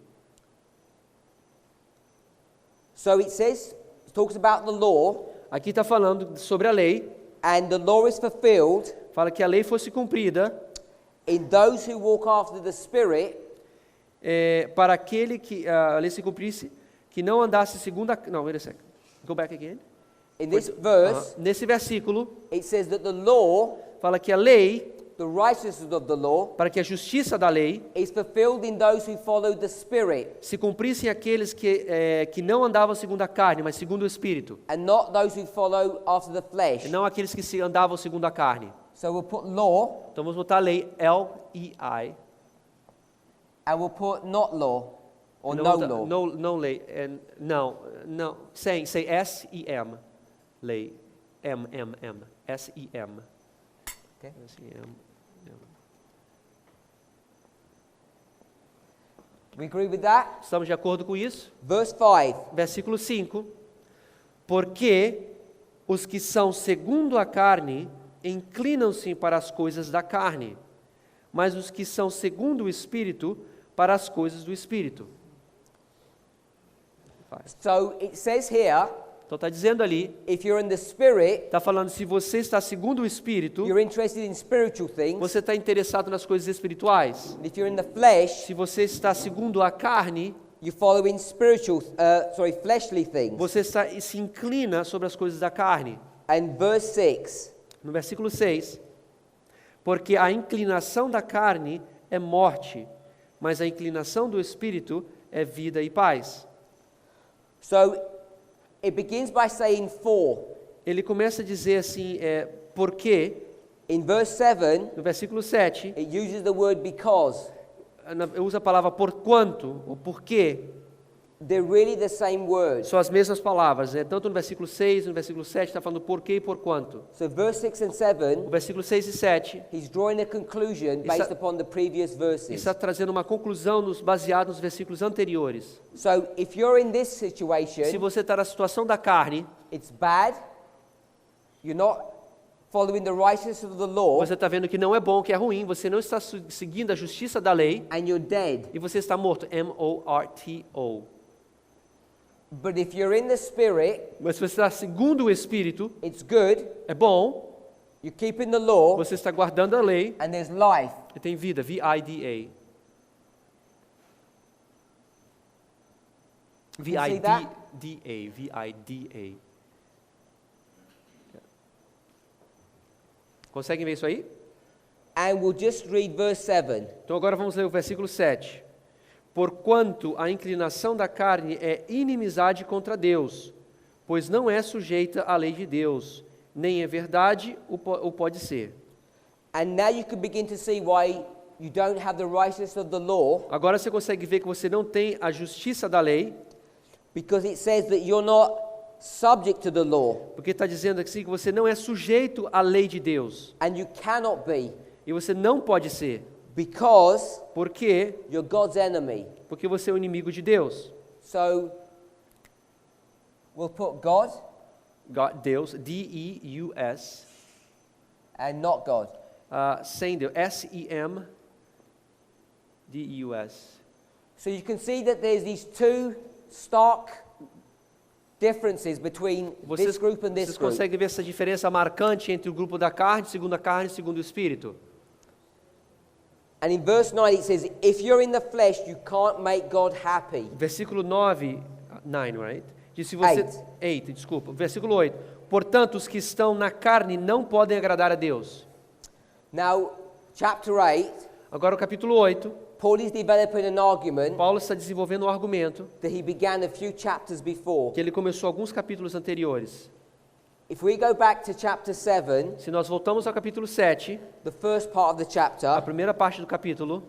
So it says, it talks about the law, Aqui está falando sobre a lei, and the law is fulfilled fala que a lei fosse cumprida in those who walk after the Spirit, para aquele que a lei se cumprisse, que não andasse segundo a... Não, wait a second. Go back again. in this verse, Nesse versículo, it says that the law, fala que a lei, the righteousness of the law, para que a justiça da lei is fulfilled in those who follow the Spirit, se cumprisse em aqueles que não andavam segundo a carne, mas segundo o Espírito, and not those who follow after the flesh. e não aqueles que se andavam segundo a carne. So we'll put law, Então vamos botar a lei, L-E-I, and we'll put not law, or não, no botar- law. não lei, não, say S-E-M, lei, M-M-M, S-E-M. Okay. S-E-M. We agree with that? Estamos de acordo com isso? Verse 5. Versículo 5. Porque os que são segundo a carne inclinam-se para as coisas da carne, mas os que são segundo o Espírito para as coisas do Espírito. So it says here, Então está dizendo ali, if you're in the Spirit, está falando se você está segundo o Espírito, you're interested in spiritual things. você está interessado nas coisas espirituais. And if you're in the flesh, Se você está segundo a carne, you follow in fleshly things. você se inclina sobre as coisas da carne. And verse 6, No versículo 6, porque a inclinação da carne é morte, mas a inclinação do Espírito é vida e paz. so it begins by saying for. Ele começa a dizer assim, porque, In verse 7, no versículo 7, it uses the word because. usa a palavra porquanto, ou porquê, They're really the same word. são as mesmas palavras, tanto no versículo 6 e no versículo 7 está falando porquê e porquanto. So verse 6 and O 7, versículo 6 e 7 he's drawing a conclusion based upon the previous verses. está trazendo uma conclusão baseada nos versículos anteriores. So if you're in this Se situation, você está na situação da carne, it's bad. You're not following the righteousness of the law, você está vendo que não é bom, que é ruim, você não está seguindo a justiça da lei, and you're dead. e você está morto, M-O-R-T-O. But if you're in the Spirit, Mas se você está segundo o Espírito, it's good. é bom, You're keeping the law, você está guardando a lei, and there's life. e tem vida, V-I-D-A. see that? V-I-D-A, V-I-D-A. Conseguem ver isso aí? And we'll just read verse 7. Então agora vamos ler o versículo 7. Porquanto a inclinação da carne é inimizade contra Deus, pois não é sujeita à lei de Deus, nem é verdade o pode ser. And now you can begin to see why you don't have the righteousness of the law, Agora você consegue ver que você não tem a justiça da lei, because it says that you're not subject to the law, porque está dizendo assim que você não é sujeito à lei de Deus. and you cannot be, E você não pode ser. because Por quê? you're God's enemy. Porque você é o inimigo de Deus. So we'll put God Deus, D-E-U-S, and not God. sem Deus, S-E-M, D-E-U-S. So you can see that there's these two stark differences between this group and this Vocês group. conseguem ver essa diferença marcante entre o grupo da carne, segundo a carne e segundo o Espírito? And in verse 9 it says, if you're in the flesh, you can't make God happy. Versículo 9, right? Diz se você... 8, desculpa. Versículo 8. Portanto, os que estão na carne não podem agradar a Deus. Now, chapter 8, Agora o capítulo 8, Paul is developing an argument Paulo está desenvolvendo um argumento that he began a few chapters before. que ele começou alguns capítulos anteriores. If we go back to chapter 7, Se nós voltamos ao capítulo 7, the first part of the a chapter, primeira parte do capítulo,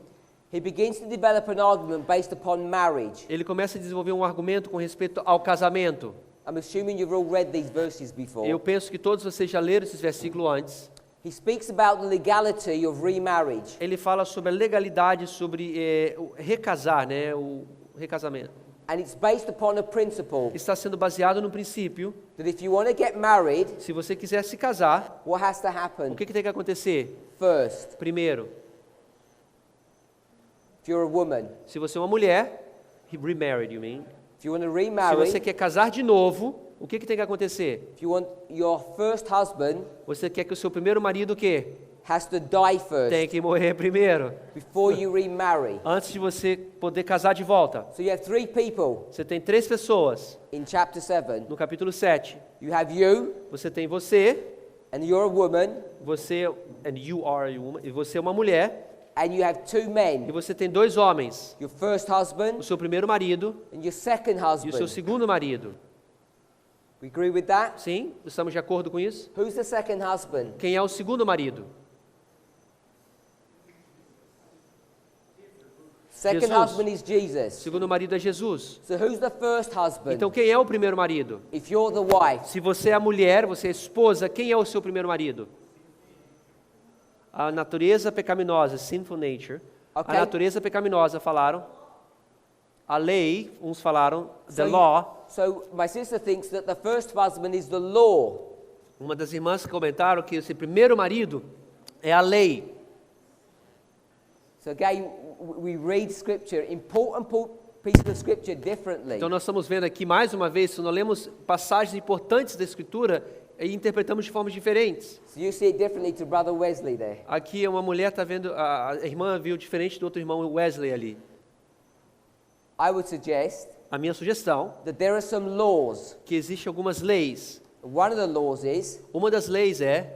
he begins to develop an argument based upon marriage. ele começa a desenvolver um argumento com respeito ao casamento. I'm assuming you've all read these verses before. Eu penso que todos vocês já leram esses versículos antes. He speaks about the legality of remarriage. Ele fala sobre a legalidade, sobre o recasar, né, o recasamento. And it's based upon a principle Está sendo baseado no princípio, that if you want to get married, se você quiser se casar, what has to o happen? que tem que acontecer? First, Primeiro, if you're a woman, se você é uma mulher, remarried, you mean? if you want to Se remarry, você quer casar de novo, o que tem que acontecer? if you want your first husband Você quer que o seu primeiro marido o quê? has to die first Tem que morrer primeiro, before you remarry. antes de você poder casar de volta. So you have three people Você tem 3 pessoas in chapter 7. no capítulo 7. You have you, Você tem você, and you're a woman, and you are a woman, e você é uma mulher, and you have two e men, você tem 2 homens, your first o husband seu primeiro marido and your second e o seu husband. segundo marido. We agree with that? Sim? Estamos de acordo com isso? Who's the second husband? Quem é o segundo marido? Second Jesus. husband is O Jesus. segundo marido é Jesus. So who's the first husband? Então quem é o primeiro marido? If you're the wife, Se você é a mulher, você é a esposa, quem é o seu primeiro marido? A natureza pecaminosa, sinful nature. Ok. A natureza pecaminosa falaram. A lei, uns falaram, the So you- law. so my sister thinks that the first husband is the law. Uma das irmãs comentaram que esse primeiro marido é a lei. So again, we read scripture, important pieces of scripture differently. Então nós estamos vendo aqui mais uma vez, nós lemos passagens importantes da Escritura e interpretamos de formas diferentes. So you see it differently to Brother Wesley there. Aqui uma mulher está vendo, a irmã viu diferente do outro irmão Wesley ali. I would suggest A minha sugestão that there are some laws. é que existem algumas leis. One of the laws is Uma das leis é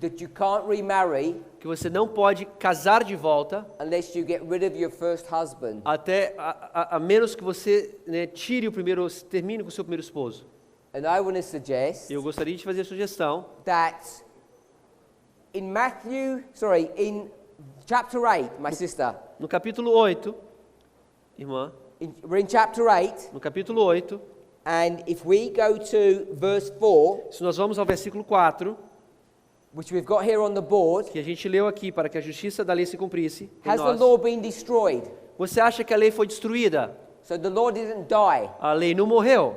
that you can't remarry que você não pode casar de volta unless you get rid of your first husband. até a menos que você, né, termine com o seu primeiro esposo. And I want to suggest Eu gostaria de fazer a sugestão that in chapter 8, my sister, no capítulo 8, irmã, we're in chapter 8, no capítulo 8, and if we go to verse 4, se nós vamos ao versículo 4, which we've got here on the board, que a gente leu aqui para que a justiça da lei se cumprisse em has the nós. law been destroyed? Você acha que a lei foi destruída? So the law didn't die. A lei não morreu.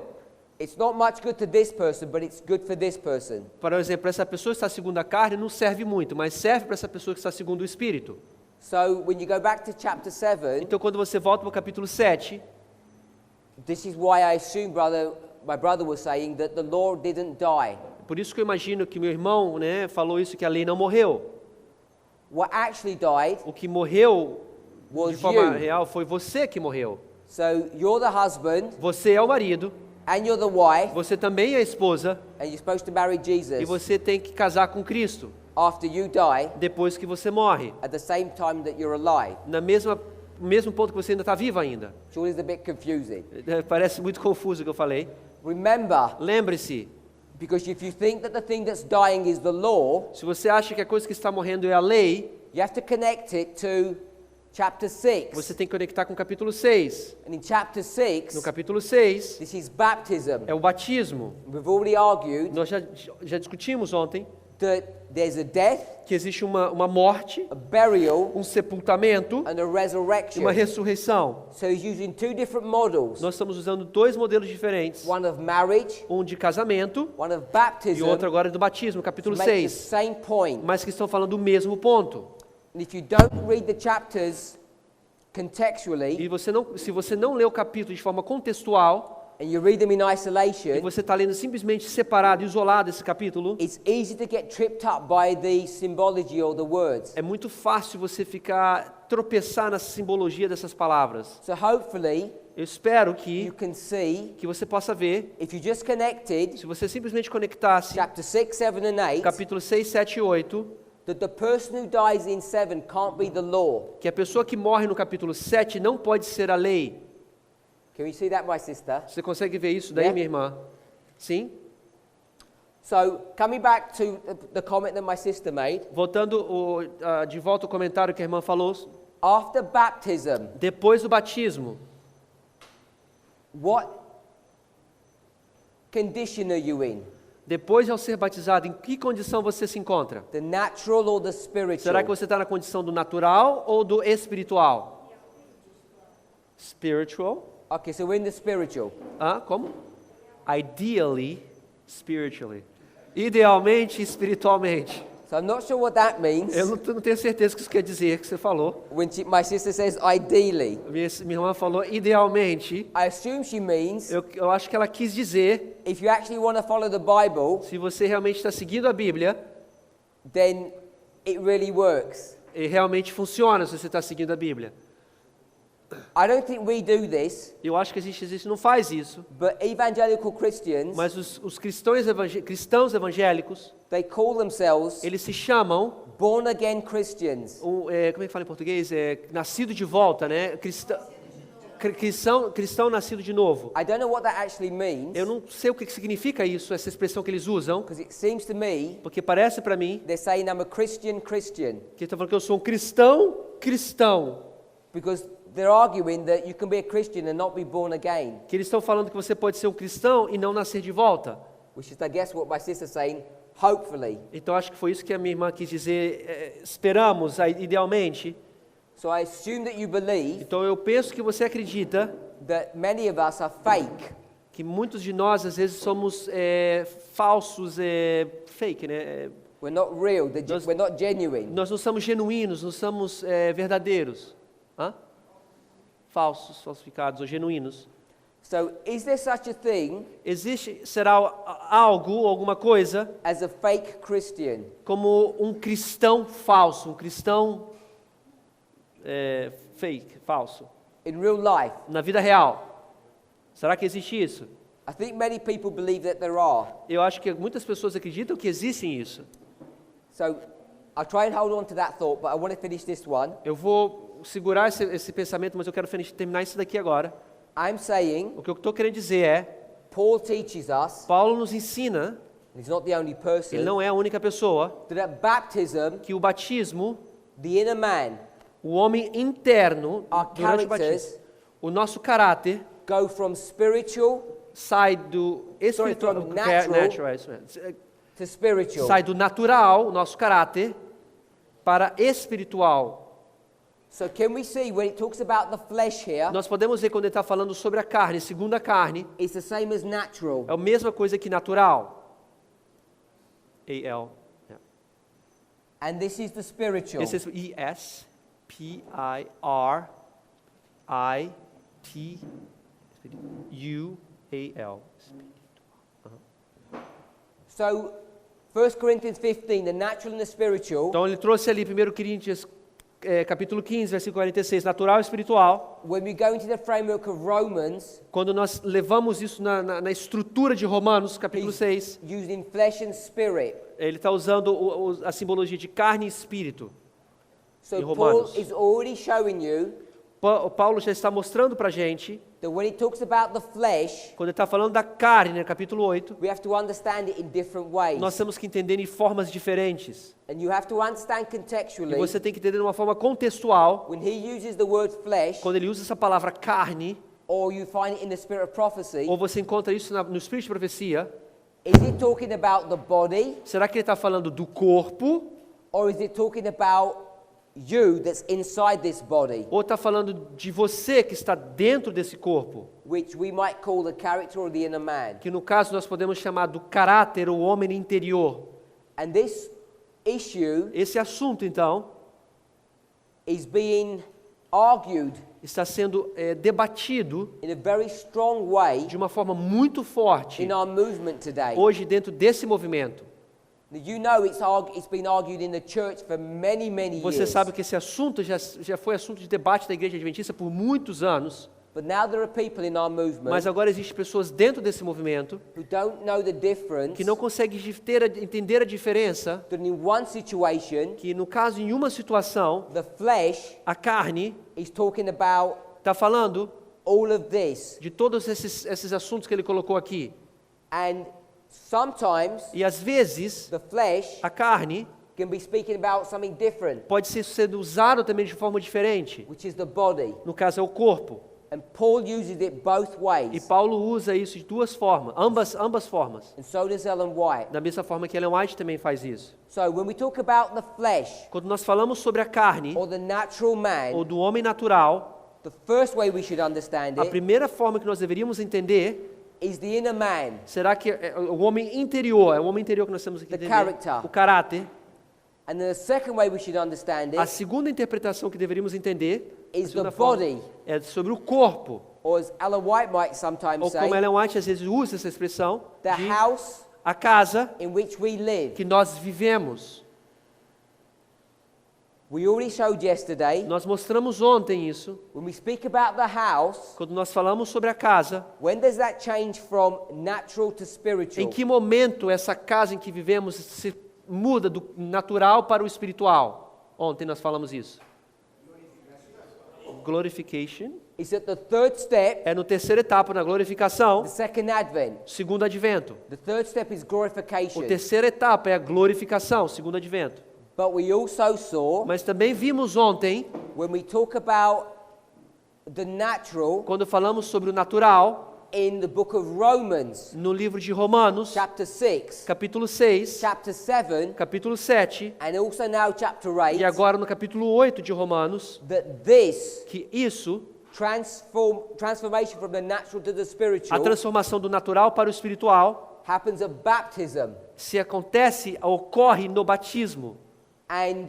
It's not much good to this person, but it's good for this person. Por exemplo, essa pessoa que está segundo a carne não serve muito, mas serve para essa pessoa que está segundo o Espírito. So when you go back to chapter 7, Então, quando você volta para o capítulo 7, this is why I assume my brother was saying that the law didn't die. por isso que eu imagino que meu irmão, né, falou isso, que a lei não morreu. What actually died O que morreu de was forma you. real foi você que morreu. So you're the husband Você é o marido, and you're the wife, você também é a esposa, and you're supposed to marry e Jesus você tem que casar com Cristo after you die depois que você morre. at the same time that you're alive. Na mesma o mesmo ponto que você ainda está vivo ainda. Surely it's a bit confusing. Parece muito confuso o que eu falei. Remember, Lembre-se, because if you think that the thing that's dying is the law, se você acha que a coisa que está morrendo é a lei, you have to connect it to chapter 6. você tem que conectar com o capítulo 6. And in chapter 6, No capítulo 6 this is baptism. é o batismo. We've already argued Nós já discutimos ontem that there's a death, que existe uma morte, a burial, um sepultamento and a e resurrection. uma ressurreição. So he's using two different models, Nós estamos usando dois modelos diferentes, one of marriage, um de casamento one of e baptism, outro agora do batismo, to capítulo make the 6, same point. mas que estão falando do mesmo ponto. And if you don't read the chapters contextually, E se você não lê o capítulo de forma contextual, and you read them in e isolation, você está lendo simplesmente separado, isolado esse capítulo, it's easy to get tripped up by the symbology or the words. é muito fácil você tropeçar na simbologia dessas palavras. So hopefully Eu espero you que can see, você possa ver, if you just connected se você simplesmente conectasse chapter 6, 7 and 8, capítulo 6, 7 e 8, that the person who dies in 7 can't be the law. que a pessoa que morre no capítulo 7 não pode ser a lei. Can you see that, my sister? Você consegue ver isso daí, Yeah. minha irmã? Sim? So coming back to the comment that my sister made, Voltando de volta ao comentário que a irmã falou, after baptism, depois do batismo, what condition are you in? depois de ao ser batizado, em que condição você se encontra? The natural or the spiritual? Será que você está na condição do natural ou do espiritual? Spiritual. Okay, so we're in the spiritual. Como? Ideally, spiritually. Idealmente, espiritualmente. So I'm not sure what that means. Eu não tenho certeza o que isso quer dizer, que você falou. When my sister says ideally, Minha irmã falou idealmente. I assume she means Eu acho que ela quis dizer, if you actually want to follow the Bible, se você realmente está seguindo a Bíblia, then it really works. e realmente funciona se você está seguindo a Bíblia. I don't think we do this, Eu acho que a gente não faz isso, but evangelical Christians, mas os cristãos evangélicos, they call themselves eles se chamam, born again Christians. como é que fala em português? Nascido de volta, né? Cristão nascido de novo. I don't know what that actually means, Eu não sei o que significa isso, essa expressão que eles usam, because it seems to me porque parece para mim they're saying I'm a Christian Christian, que ele está falando que eu sou um cristão, because they're arguing that you can be a Christian and not be born again, que eles estão falando que você pode ser um cristão e não nascer de volta. which is, I guess, what my sister's saying, hopefully. Então acho que foi isso que a minha irmã quis dizer, esperamos, idealmente. So I assume that you believe Então eu penso que você acredita that many of us are fake, que muitos de nós às vezes somos falsos, fake, né? we're not real, Nós- we're not genuine. Nós não somos genuínos, não somos verdadeiros. Falsos, falsificados ou genuínos. So is there such a thing Será algo, alguma coisa, as a fake Christian? como um cristão falso, um cristão fake, falso, In real life? na vida real? Será que existe isso? I think many people believe that there are. Eu acho que muitas pessoas acreditam que existe isso. So I'll try and hold on to that thought, but I want to finish this one. Eu vou segurar esse pensamento, mas eu quero terminar isso daqui agora. I'm saying O que eu estou querendo dizer é, Paul teaches us, Paulo nos ensina, he's not the only ele person, não é a única pessoa, that at baptism, que o batismo, the inner man, o homem interno, Our durante o characters batismo, o nosso caráter go from spiritual sai do espiritual, from natural to spiritual. sai do natural, o nosso caráter, para espiritual. So can we see when it talks about the flesh here, Nós podemos ver quando ele está falando sobre a carne, segundo a carne, it's the same as natural. é a mesma coisa que natural. A-L. And this is the spiritual. Esse é E-S-P-I-R-I-T-U-A-L. So 1 Corinthians 15, the natural and the spiritual, Então ele trouxe ali 1 Coríntios capítulo 15, versículo 46, natural e espiritual. when we go into the framework of Romans, Quando nós levamos isso na estrutura de Romanos, capítulo he's 6, using flesh and spirit. ele está usando a simbologia de carne e espírito. So Em Paul Romanos. is already showing you Paulo já está mostrando para a gente, that when he talks about the flesh, quando ele está falando da carne, no capítulo 8, we have to understand it in different ways. nós temos que entender em formas diferentes. And you have to understand E contextually, você tem que entender de uma forma contextual, when he uses the word flesh, quando ele usa essa palavra carne, or you find it in the spirit of prophecy, ou você encontra isso no espírito de profecia, is he talking about the body, será que ele está falando do corpo, or is it talking about you that's inside this body, ou está falando de você que está dentro desse corpo? which we might call the character or the inner man? Que no caso nós podemos chamar do caráter ou homem interior. And this issue Esse assunto, então, is being argued está sendo debatido in a very strong way de uma forma muito forte in our movement today. hoje dentro desse movimento. You know it's been argued in the church for many, many Você years. sabe que esse assunto já foi assunto de debate da Igreja Adventista por muitos anos, But now there are people in our movement mas agora existem pessoas dentro desse movimento who don't know the difference que não conseguem entender a diferença, that in one situation, que no caso, em uma situação, the flesh a carne is talking about está falando all of this. de todos esses assuntos que ele colocou aqui. And sometimes E às vezes, the flesh a carne can be speaking about something different, pode ser sendo usado também de forma diferente. which is the body. No caso, é o corpo. And Paul uses it both E ways. Paulo usa isso de duas formas, ambas formas. And so does Ellen White. Da mesma forma que Ellen White também faz isso. So when we talk about the flesh Quando nós falamos sobre a carne, or the natural ou man, do homem natural, the first way we should understand a it primeira forma que nós deveríamos entender is the inner man. será que é o homem interior, é o homem interior que nós temos que The entender, character. o caráter. And then the second way we should understand A it, segunda interpretação que deveríamos entender a is segunda the forma, body. é sobre o corpo, or as Ellen White might sometimes ou como say, Ellen White às vezes usa essa expressão, the de house a casa in which we live. que nós vivemos. We already showed yesterday, Nós mostramos ontem isso, when we speak about the house, quando nós falamos sobre a casa. when does that change from natural to Em spiritual? que momento essa casa em que vivemos se muda do natural para o espiritual? Ontem nós falamos isso. Glorification. It's at the third step, É no terceira etapa, na glorificação, the second advent. segundo advento. The third step is glorification. A terceira etapa é a glorificação, segundo advento. But we also saw, Mas também vimos ontem, when we talk about the natural, quando falamos sobre o natural, in the book of Romans, no livro de Romanos, chapter 6, capítulo 6, chapter 7, capítulo 7, and also now chapter 8, e agora no capítulo 8 de Romanos, that this que isso, transformation from the natural to the a spiritual, transformação do natural para o espiritual, happens at baptism. ocorre no batismo. And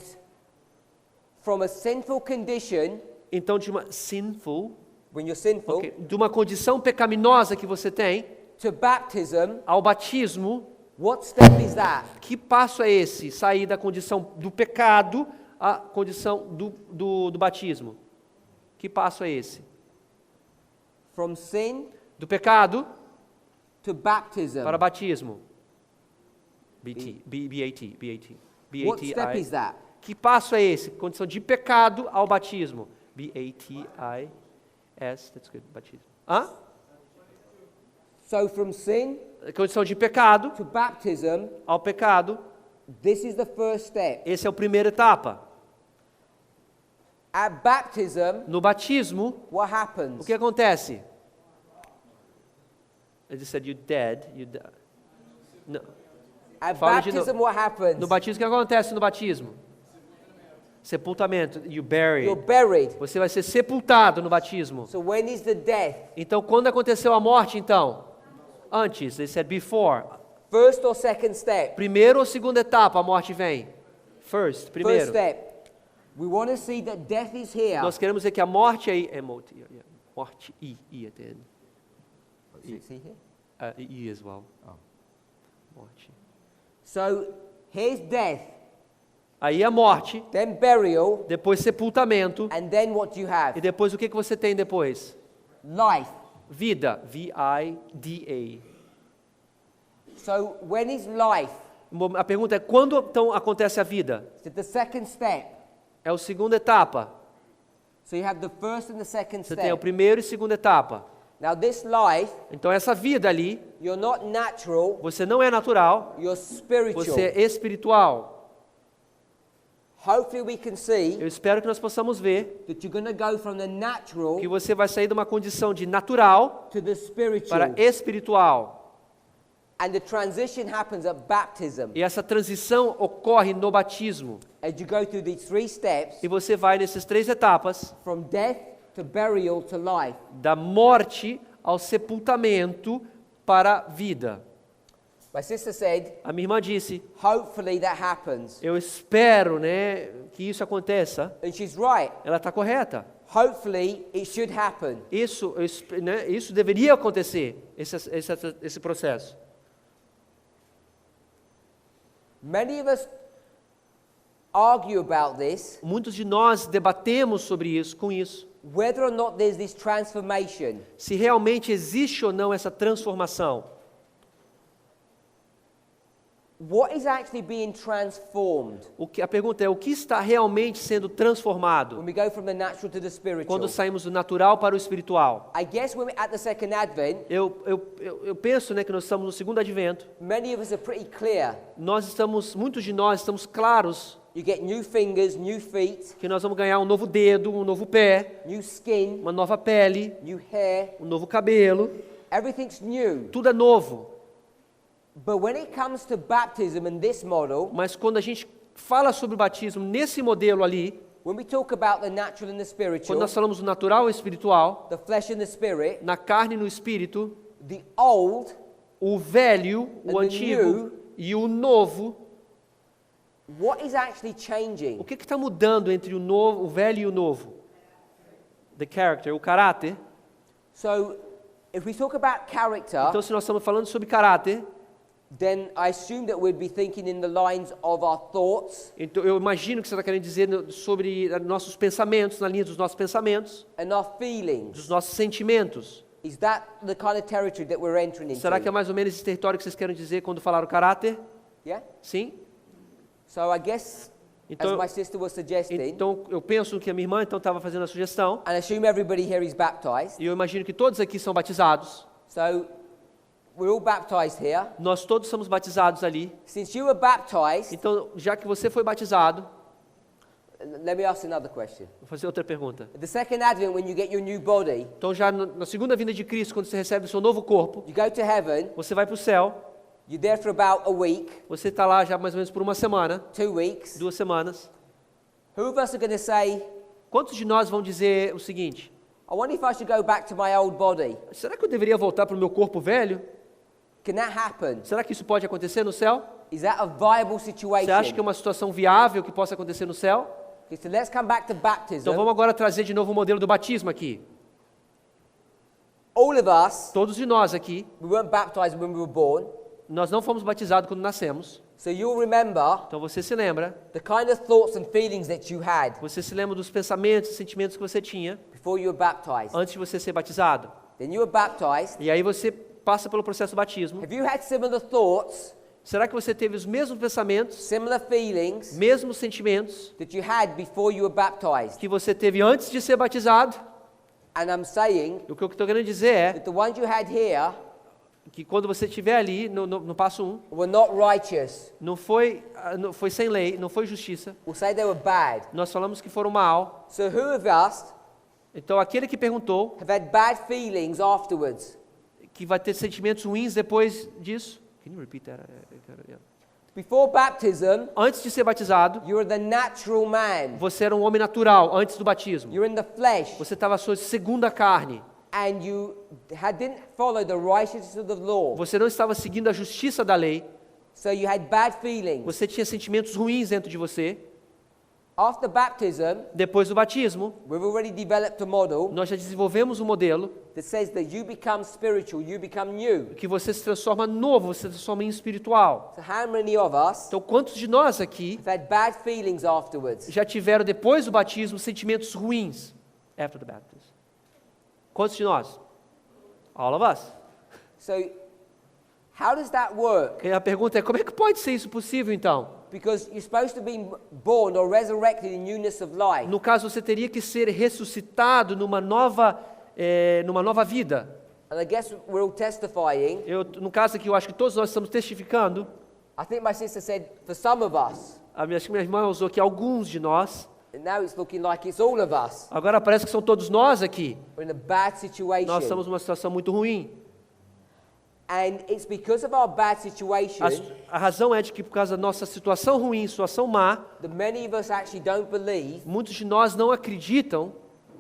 from a sinful condition, Então, de uma sinful, when you're sinful, de uma condição pecaminosa que você tem, to baptism, ao batismo, what step is that? que passo é esse? Sair da condição do pecado à condição do batismo. Que passo é esse? From sin Do pecado to baptism. para batismo. B-A-T. What step is that? Que passo é esse? Condição de pecado ao batismo. B-A-T-I-S. That's good. Batismo. Hã? So from sin Condição de pecado to baptism, ao pecado. this is the first step. Esse é a primeira etapa. At baptism, No batismo, what o happens? que acontece? I just said you dead. No. At Fala de baptism, novo. what happens? No batismo, o que acontece no batismo? Sepultamento. You buried. You're buried. Você vai ser sepultado no batismo. So when is the death? Então, quando aconteceu a morte, então? Antes, they said before. First or second step? Primeira ou segunda etapa a morte vem? First, First primeiro. step. We want to see that death is here. Nós queremos dizer que a morte aí é morte, morte I at the end. See here? I as well. Morte. So here's death, Aí a morte, then burial, depois sepultamento, and then what do you e have? depois o que você tem depois? Life. Vida, V-I-D-A. So when is life? A pergunta é, quando então acontece a vida? So the second step. É a segunda etapa. So you have the first and the second Você tem a step. primeira e segunda etapa. Now this life, Então essa vida ali, you're not natural, você não é natural, you're spiritual. você é espiritual. Hopefully we can see Eu espero que nós possamos ver that you're going to go from the natural que você vai sair de uma condição de natural to the spiritual. para espiritual. And the transition happens at baptism. E essa transição ocorre no batismo. As you go through these 3 steps, E você vai nessas 3 etapas, from death to burial to life. da morte ao sepultamento para a vida. My sister said, A minha irmã disse, hopefully that happens. eu espero, né, que isso aconteça. And she's right. Ela está correta. Hopefully it should happen. Isso deveria acontecer, esse processo. Many of us argue about this, Muitos de nós debatemos sobre isso, com isso. whether or not there's this transformation. Se realmente existe ou não essa transformação. What is actually being transformed A pergunta é, o que está realmente sendo transformado when we go from the natural to the spiritual? quando saímos do natural para o espiritual? I guess when we're at the second advent, Eu penso, né, que nós estamos no segundo advento. many of us are pretty clear. Muitos de nós estamos claros You get new fingers, new feet, que nós vamos ganhar um novo dedo, um novo pé, new skin, uma nova pele, new hair. um novo cabelo. Everything's new. Tudo é novo. But when it comes to baptism and this model, Mas quando a gente fala sobre o batismo nesse modelo ali, when we talk about the natural and the quando spiritual, nós falamos do natural e espiritual, the flesh and the spirit, na carne e no espírito, the old, o velho, And o the antigo new, e o novo, what is actually o changing? que está mudando entre o velho e o novo? The character, o caráter. So, if we talk about character, Então, se nós estamos falando sobre caráter, then I assume that we'd be thinking in the lines of our thoughts então eu imagino que você está querendo dizer sobre nossos pensamentos, na linha dos nossos pensamentos, and our feelings. dos nossos sentimentos. Is that the kind of territory that we're entering into? Será que é mais ou menos esse território que vocês querem dizer quando falaram caráter? Yeah? Sim? So I guess, Então- as my sister was suggesting, Então, eu penso que a minha irmã então estava fazendo a sugestão, and I assume everybody here is baptized. e eu imagino que todos aqui são batizados. So we're all baptized here. Nós todos somos batizados ali. Since you were baptized, Então, já que você foi batizado, let me ask another question. vou fazer outra pergunta. The second advent, when you get your new body, Então, já na segunda vinda de Cristo, quando você recebe o seu novo corpo, you go to heaven, você vai para o céu, you're there for about a week, você está lá já mais ou menos por uma semana, 2 weeks. 2 semanas. Who of us are going to say, Quantos de nós vão dizer o seguinte: I wonder if I should go back to my old body? será que eu deveria voltar para o meu corpo velho? Can that happen? Será que isso pode acontecer no céu? Is that a viable Você acha que situation? é uma situação viável que possa acontecer no céu? Okay, so let's come back to baptism. Então vamos agora trazer de novo o modelo do batismo aqui. All of us, Todos de nós aqui, we weren't baptized when we were born. nós não fomos batizados quando nascemos. So you'll remember Então você se lembra, the kind of thoughts and feelings that you had você se lembra dos pensamentos e sentimentos que você tinha before you were baptized. antes de você ser batizado. Then you were baptized. E aí você passa pelo processo do batismo. Have you had similar thoughts, Será que você teve os mesmos pensamentos, similar feelings mesmos sentimentos that you had before you were baptized? que você teve antes de ser batizado? And I'm saying O que eu estou querendo dizer é that the ones you had here que quando você estiver ali, no passo 1, were not righteous. não foi sem lei, não foi justiça. We'll say they were bad. Nós falamos que foram mal. So who of us Então aquele que perguntou have had bad feelings afterwards? que vai ter sentimentos ruins depois disso. Can you repeat that? Before baptism, Antes de ser batizado, you were the natural man. você era um homem natural antes do batismo. You're in the flesh. Você estava à sua segunda carne. And you didn't follow the righteousness of the law. Você não estava seguindo a justiça da lei. So you had bad feelings. Você tinha sentimentos ruins dentro de você. After baptism, Depois do batismo, we've already developed a model nós já desenvolvemos um modelo that says that you become spiritual, you become new. que você se transforma novo, você se transforma em espiritual. So how many of us Então, quantos de nós aqui have had bad feelings afterwards? já tiveram depois do batismo sentimentos ruins? After the baptism. Quantos de nós? All of us. So how does that work? E a pergunta é, como é que pode ser isso possível então? because you're supposed to be born or resurrected in newness of life. No caso, você teria que ser ressuscitado numa nova vida. And I guess we're all testifying. No caso aqui, eu acho que todos nós estamos testificando. I think my sister said, for some of us, Acho que minha irmã usou aqui alguns de nós. and now it's looking like it's all of us. Agora parece que são todos nós aqui. We're in a bad situation. Nós estamos numa situação muito ruim. And it's because of our bad situation A razão é de que por causa da nossa situação ruim, situação má, that many of us actually don't believe muitos de nós não acreditam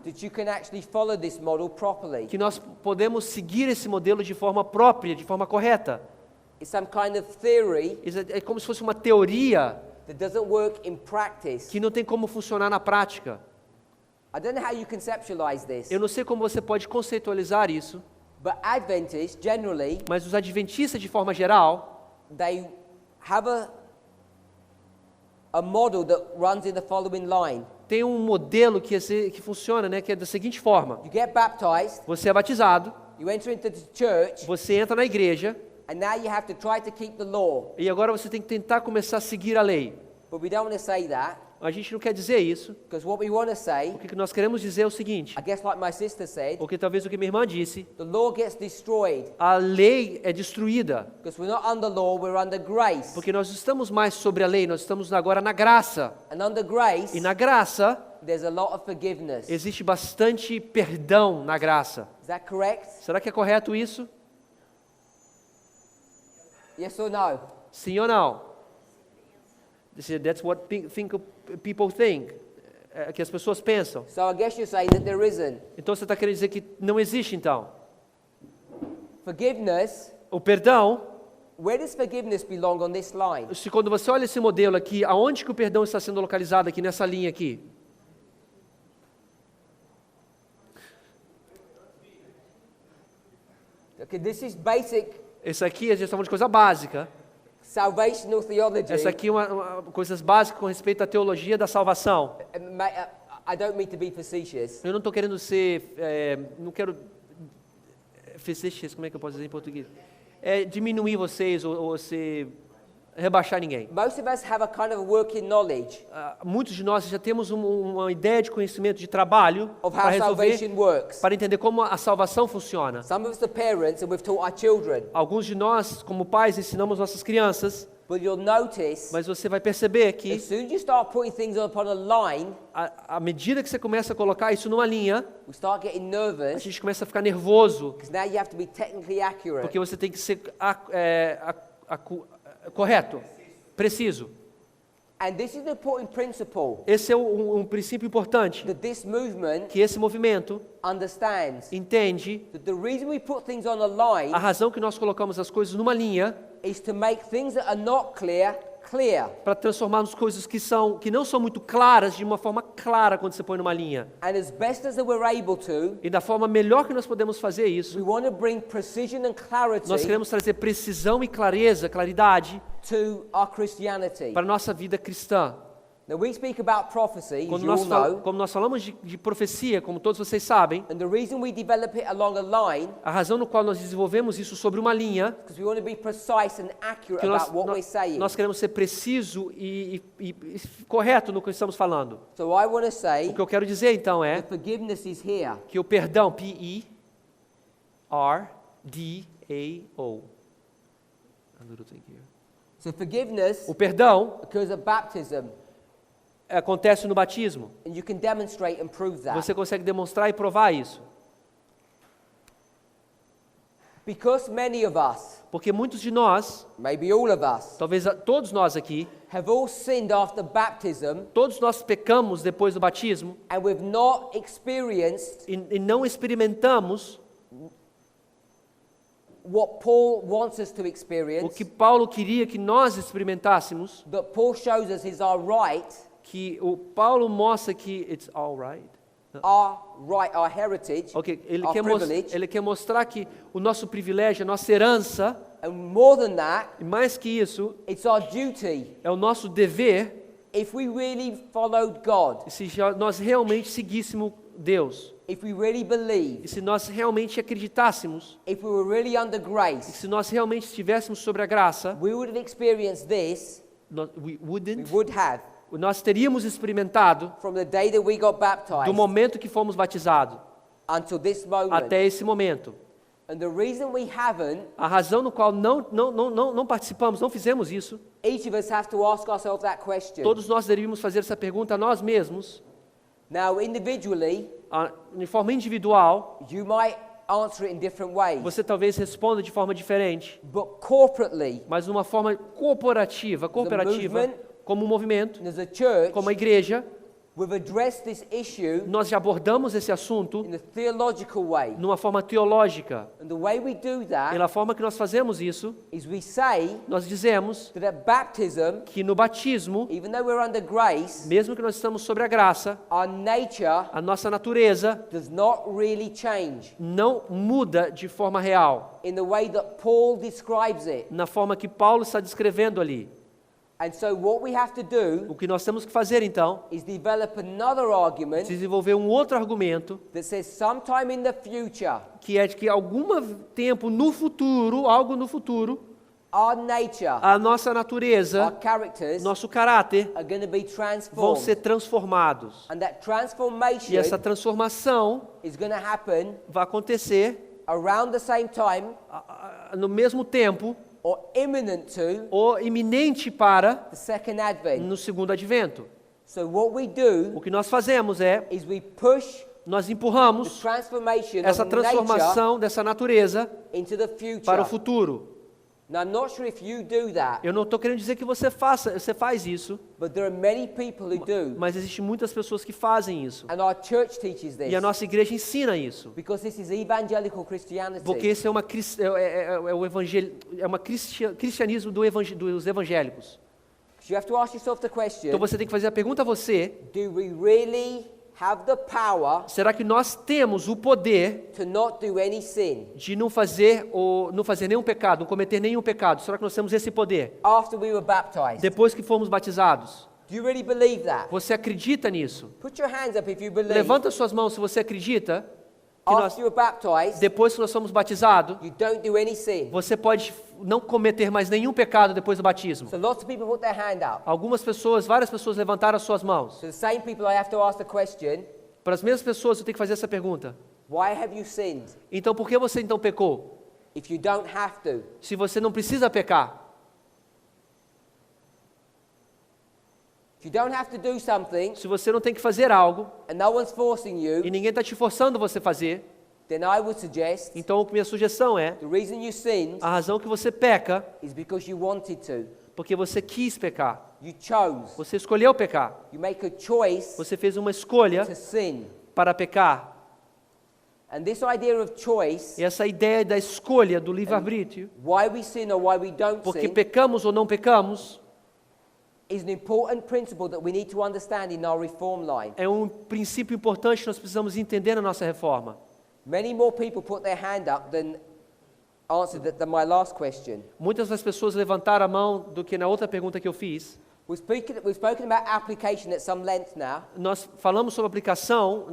that you can actually follow this model properly. que nós podemos seguir esse modelo de forma própria, de forma correta. It's some kind of theory Isso é como se fosse uma teoria that doesn't work in practice. que não tem como funcionar na prática. I don't know how you conceptualize this, Eu não sei como você pode conceitualizar isso, but Adventists generally, mas os adventistas, de forma geral, they have a model that runs in the following line. têm um modelo que funciona, né, que é da seguinte forma. You get baptized, Você é batizado, you enter into the church, você entra na igreja, and now you have to try to keep the law. e agora você tem que tentar começar a seguir a lei. But we don't want to say that, A gente não quer dizer isso. because what we want to say, O que nós queremos dizer é o seguinte, I guess like my sister said, porque talvez o que minha irmã disse, the law gets destroyed, a lei é destruída, because we're not under law, we're under grace. porque nós estamos mais sobre a lei, nós estamos agora na graça. And under grace, E na graça, there's a lot of forgiveness. Is existe bastante perdão na graça. that correct? Será que é correto isso? Yes or no? Sim ou não? That's what people think. É que as pessoas pensam. So I guess you're saying that there isn't. Então você está querendo dizer que não existe então? Forgiveness, O perdão, where does forgiveness belong on this line? se quando você olha esse modelo aqui, aonde que o perdão está sendo localizado aqui nessa linha aqui? Okay, this is basic Esse aqui, a gente está falando de coisa básica. salvational theology. Essa aqui é coisas básicas com respeito à teologia da salvação. I don't mean to be facetious, Eu não estou querendo ser, não quero, facetious, como é que eu posso dizer em português? Diminuir vocês ou se rebaixar ninguém. most of us have a kind of working knowledge Muitos de nós já temos uma ideia de conhecimento de trabalho of para how resolver, salvation works. para entender como a salvação funciona. Some of us are parents and we've taught our children, Alguns de nós, como pais, ensinamos nossas crianças, but you'll notice mas você vai perceber que as soon as you start putting things upon a line, à medida que você começa a colocar isso numa linha, we start getting a nervous gente começa a ficar nervoso, because now you have to be technically accurate. porque você tem que ser correto, preciso. And this is an important principle Esse é um princípio importante, that this movement que esse movimento understands. entende That the reason we put things on a line a razão que nós colocamos as coisas numa linha is to make things that are not clear, clear. para transformarmos coisas que não são muito claras de uma forma clara quando você põe numa linha. And as best as we're able to, E da forma melhor que nós podemos fazer we isso, want to bring precision and clarity nós queremos trazer precisão e clareza, claridade to our Christianity. para a nossa vida cristã. Now we speak about prophecy, as Quando you all know, como nós falamos de profecia, como todos vocês sabem, and the reason we develop it along a line a razão no qual nós desenvolvemos isso sobre uma linha, is because we want to be precise and accurate que about what we're saying. nós queremos ser preciso e correto no que estamos falando. So I want to say O que eu quero dizer então é that forgiveness is here. que o perdão, P-E-R-D-A-O. A little thing here. So forgiveness O perdão occurs at baptism, acontece no batismo. and you can demonstrate and prove that. Você consegue demonstrar e provar isso. Because many of us, Porque muitos de nós, maybe all of us, talvez todos nós aqui, have all sinned after baptism, todos nós pecamos depois do batismo and we've not experienced e não experimentamos what Paul wants us to o experience, que Paulo queria que nós experimentássemos, that Paul shows us is our right, que o Paulo mostra que it's all right. our heritage, Ok, our privilege, ele quer mostrar que o nosso privilégio, a nossa herança, and more than that, e mais que isso, it's our duty. é o nosso dever, If we really followed God, se nós realmente seguíssemos Deus, if we really believed, e se nós realmente acreditássemos, if we were really under e grace, se nós realmente estivéssemos sobre a graça, we would have experienced this we we wouldn't, would have nós teríamos experimentado from the day that we got do baptized momento que fomos batizados until this moment. até esse momento. And the reason we haven't, A razão no qual não participamos, não fizemos isso, each of us have to ask ourselves that question. todos nós deveríamos fazer essa pergunta a nós mesmos, Now, individually, de forma individual. you might answer it in different ways. Você talvez responda de forma diferente, But corporately, mas de uma forma cooperativa, movement, como um movimento, as a church, como a igreja, we've addressed this issue nós já abordamos esse assunto in a theological way. numa forma teológica. And the way we do E that na forma que nós fazemos isso, is we say nós dizemos that at baptism, que no batismo, even though we're under grace, mesmo que nós estamos sobre a graça, our nature a nossa natureza does not really change não muda de forma real, in the way that Paul describes it. na forma que Paulo está descrevendo ali. And so what we have to do O que nós temos que fazer então, is develop another argument desenvolver um outro argumento, that says sometime in the future, que é de que algum tempo no futuro, algo no futuro, our nature, a nossa our natureza, characters nosso caráter are going to be vão transformed. ser transformados. And that E transformation essa transformação is going to happen vai acontecer around the same time no mesmo tempo or imminent to ou iminente para the second advent. no segundo advento. So what we do O que nós fazemos é, is we push nós the empurramos transformation essa of nature transformação dessa natureza into the future. para o futuro. Now, I'm not sure if you do that, Eu não estou querendo dizer que você faz isso, but there are many people who do. mas existem muitas pessoas que fazem isso. And our church teaches E a this nossa igreja ensina isso. because this is evangelical Christianity. Porque esse é uma cristianismo dos evangélicos. So you have to ask yourself the question, Então você tem que fazer a pergunta a você: do we really have the power será que nós temos o poder to not do any sin de não fazer nenhum pecado, não cometer nenhum pecado? Será que nós temos esse poder after we were baptized? depois que fomos batizados? Do you really believe that? Você acredita nisso? Put your hands up if you believe. Levanta suas mãos se você acredita que nós, After you were baptized, depois que nós somos batizados, you don't do any sin. você pode não cometer mais nenhum pecado depois do batismo. So lots of people put their hand up. Várias pessoas levantaram as suas mãos. So the same people I have to ask the question, Para as mesmas pessoas eu tenho que fazer essa pergunta. why have you sinned Então por que você então pecou? if you don't have to? Se você não precisa pecar. If you don't have to do something Se você não tem que fazer algo and no one's forcing e you, ninguém está te forçando você fazer, then I would suggest então minha sugestão é, the reason you sinned a razão que você peca, is because you wanted to. porque você quis pecar. You chose. Você escolheu pecar. You make a choice Você fez uma escolha to sin. para pecar. And this idea of choice, E essa ideia da escolha, do livre-arbítrio, why we sin or why we don't porque sin, pecamos ou não pecamos, is an important principle that we need to understand in our reform line. é um princípio importante que nós precisamos entender na nossa reforma. Many more people put their hand up than answered than my last question. Muitas das pessoas levantaram a mão do que na outra pergunta que eu fiz. We've spoken about application at some length now. Nós falamos sobre aplicação,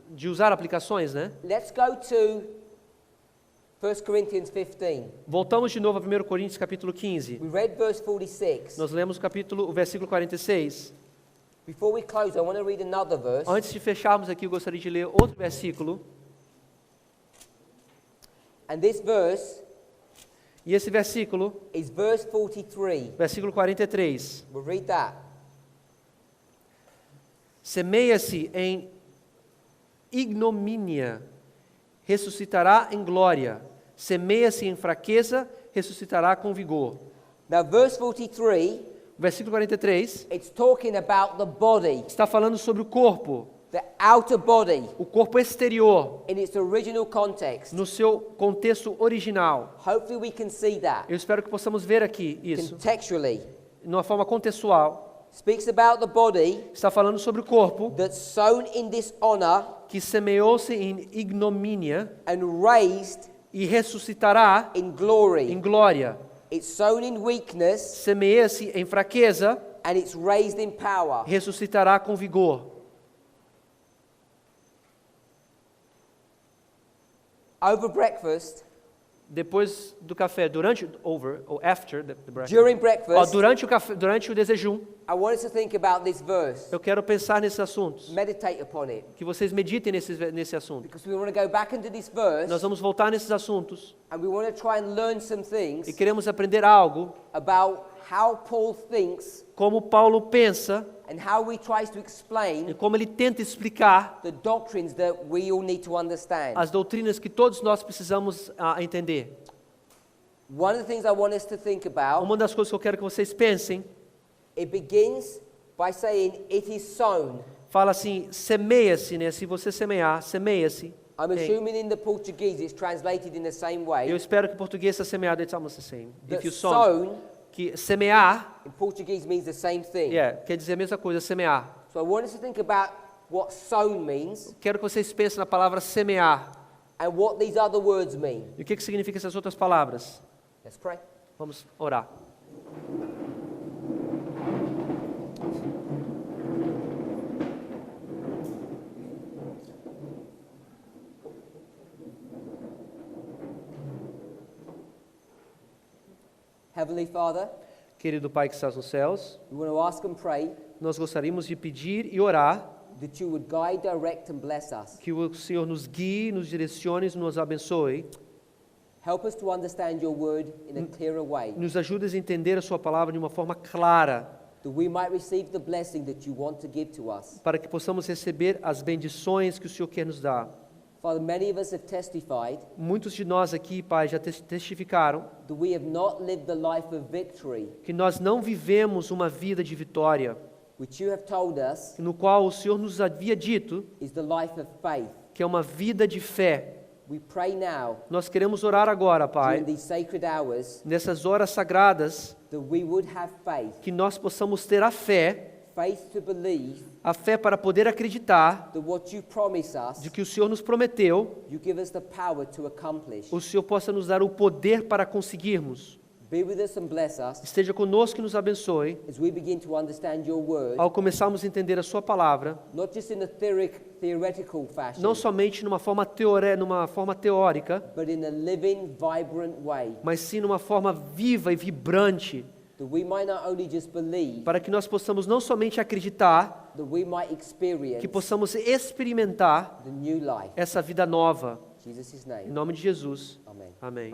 de usar aplicações, né? Let's go to 1 Corinthians 15. Voltamos de novo a 1 Coríntios capítulo 15. We read verse 46. Nós lemos o versículo 46. Before we close, I want to read another verse. Antes de fecharmos aqui, eu gostaria de ler outro versículo. And this verse E esse versículo, is verse 43. versículo 43. We'll read that. Semeia-se em ignomínia, ressuscitará em glória. Semeia-se em fraqueza, ressuscitará com vigor. Now, verse 43, Versículo 43 it's talking about the body, está falando sobre o corpo o corpo exterior, in its original context. no seu contexto original. Hopefully we can see that Eu espero que possamos ver aqui isso, contextually. de uma forma contextual. Speaks about the body Está falando sobre o corpo that's sown in dishonor que semeou-se em ignomínia and raised e ressuscitará in glory. em glória. It's sown in weakness Semeia-se em fraqueza, and it's raised in power. ressuscitará com vigor. Over breakfast, depois do café, durante, over, ou after the breakfast. During breakfast, Durante o café, durante o desejum, I want us to think about this verse. eu quero pensar nesses assuntos. Meditate upon it. Que vocês meditem nesse assunto. Because we want to go back into this verse Nós vamos voltar nesses assuntos and we want to try and learn some e things queremos aprender algo about how Paul thinks como Paulo pensa and how he tries to e explain como ele tenta explicar the doctrines that we all need to understand. as doutrinas que todos nós precisamos entender. One of the things I want us to think about, Uma das coisas que eu quero que vocês pensem, it begins by saying it is sown. fala assim, semeia-se, né? Se você semear, semeia-se. I'm assuming in the Portuguese it's translated in the same Eu way. espero que em português está semeado, it's almost the same. If That you sow, sown que semear, in Portuguese means the same thing. quer dizer a mesma coisa, semear. So I want us to think about what sown means Quero que vocês pensem na palavra semear. and what these other words mean. E o que significa essas outras palavras? Let's pray. Vamos orar. Heavenly Father, Querido Pai que estás nos céus, we want to ask and pray nós gostaríamos de pedir e orar that you would guide, direct, and bless us. que o Senhor nos guie, nos direcione, nos abençoe, Help us to understand your word in a clearer way, nos ajude a entender a sua palavra de uma forma clara, that we might receive the blessing that you want to give to us. para que possamos receber as bendições que o Senhor quer nos dar. Father, many of us have testified Muitos de nós aqui, Pai, já testificaram that we have not lived the life of victory, que nós não vivemos uma vida de vitória, which you have told us no qual o Senhor nos havia dito is the life of faith. que é uma vida de fé. We pray now, Nós queremos orar agora, during Pai, these sacred hours, nessas horas sagradas, that we would have faith, que nós possamos ter a fé faith to believe para poder acreditar that what you promise us, de que o Senhor nos prometeu, you give us the power to accomplish. o Senhor possa nos dar o poder para conseguirmos. Be with us and bless us Esteja conosco e nos abençoe, as we begin to understand your word, ao começarmos a entender a sua palavra, not just in a theoretical fashion, não somente numa forma teórica, but in a living, vibrant way, mas sim numa forma viva e vibrante, that we might not only just believe, para que nós possamos não somente acreditar, that we might experience que possamos experimentar the new life. essa vida nova. In Jesus' Em name, nome de Jesus. amen. Amém.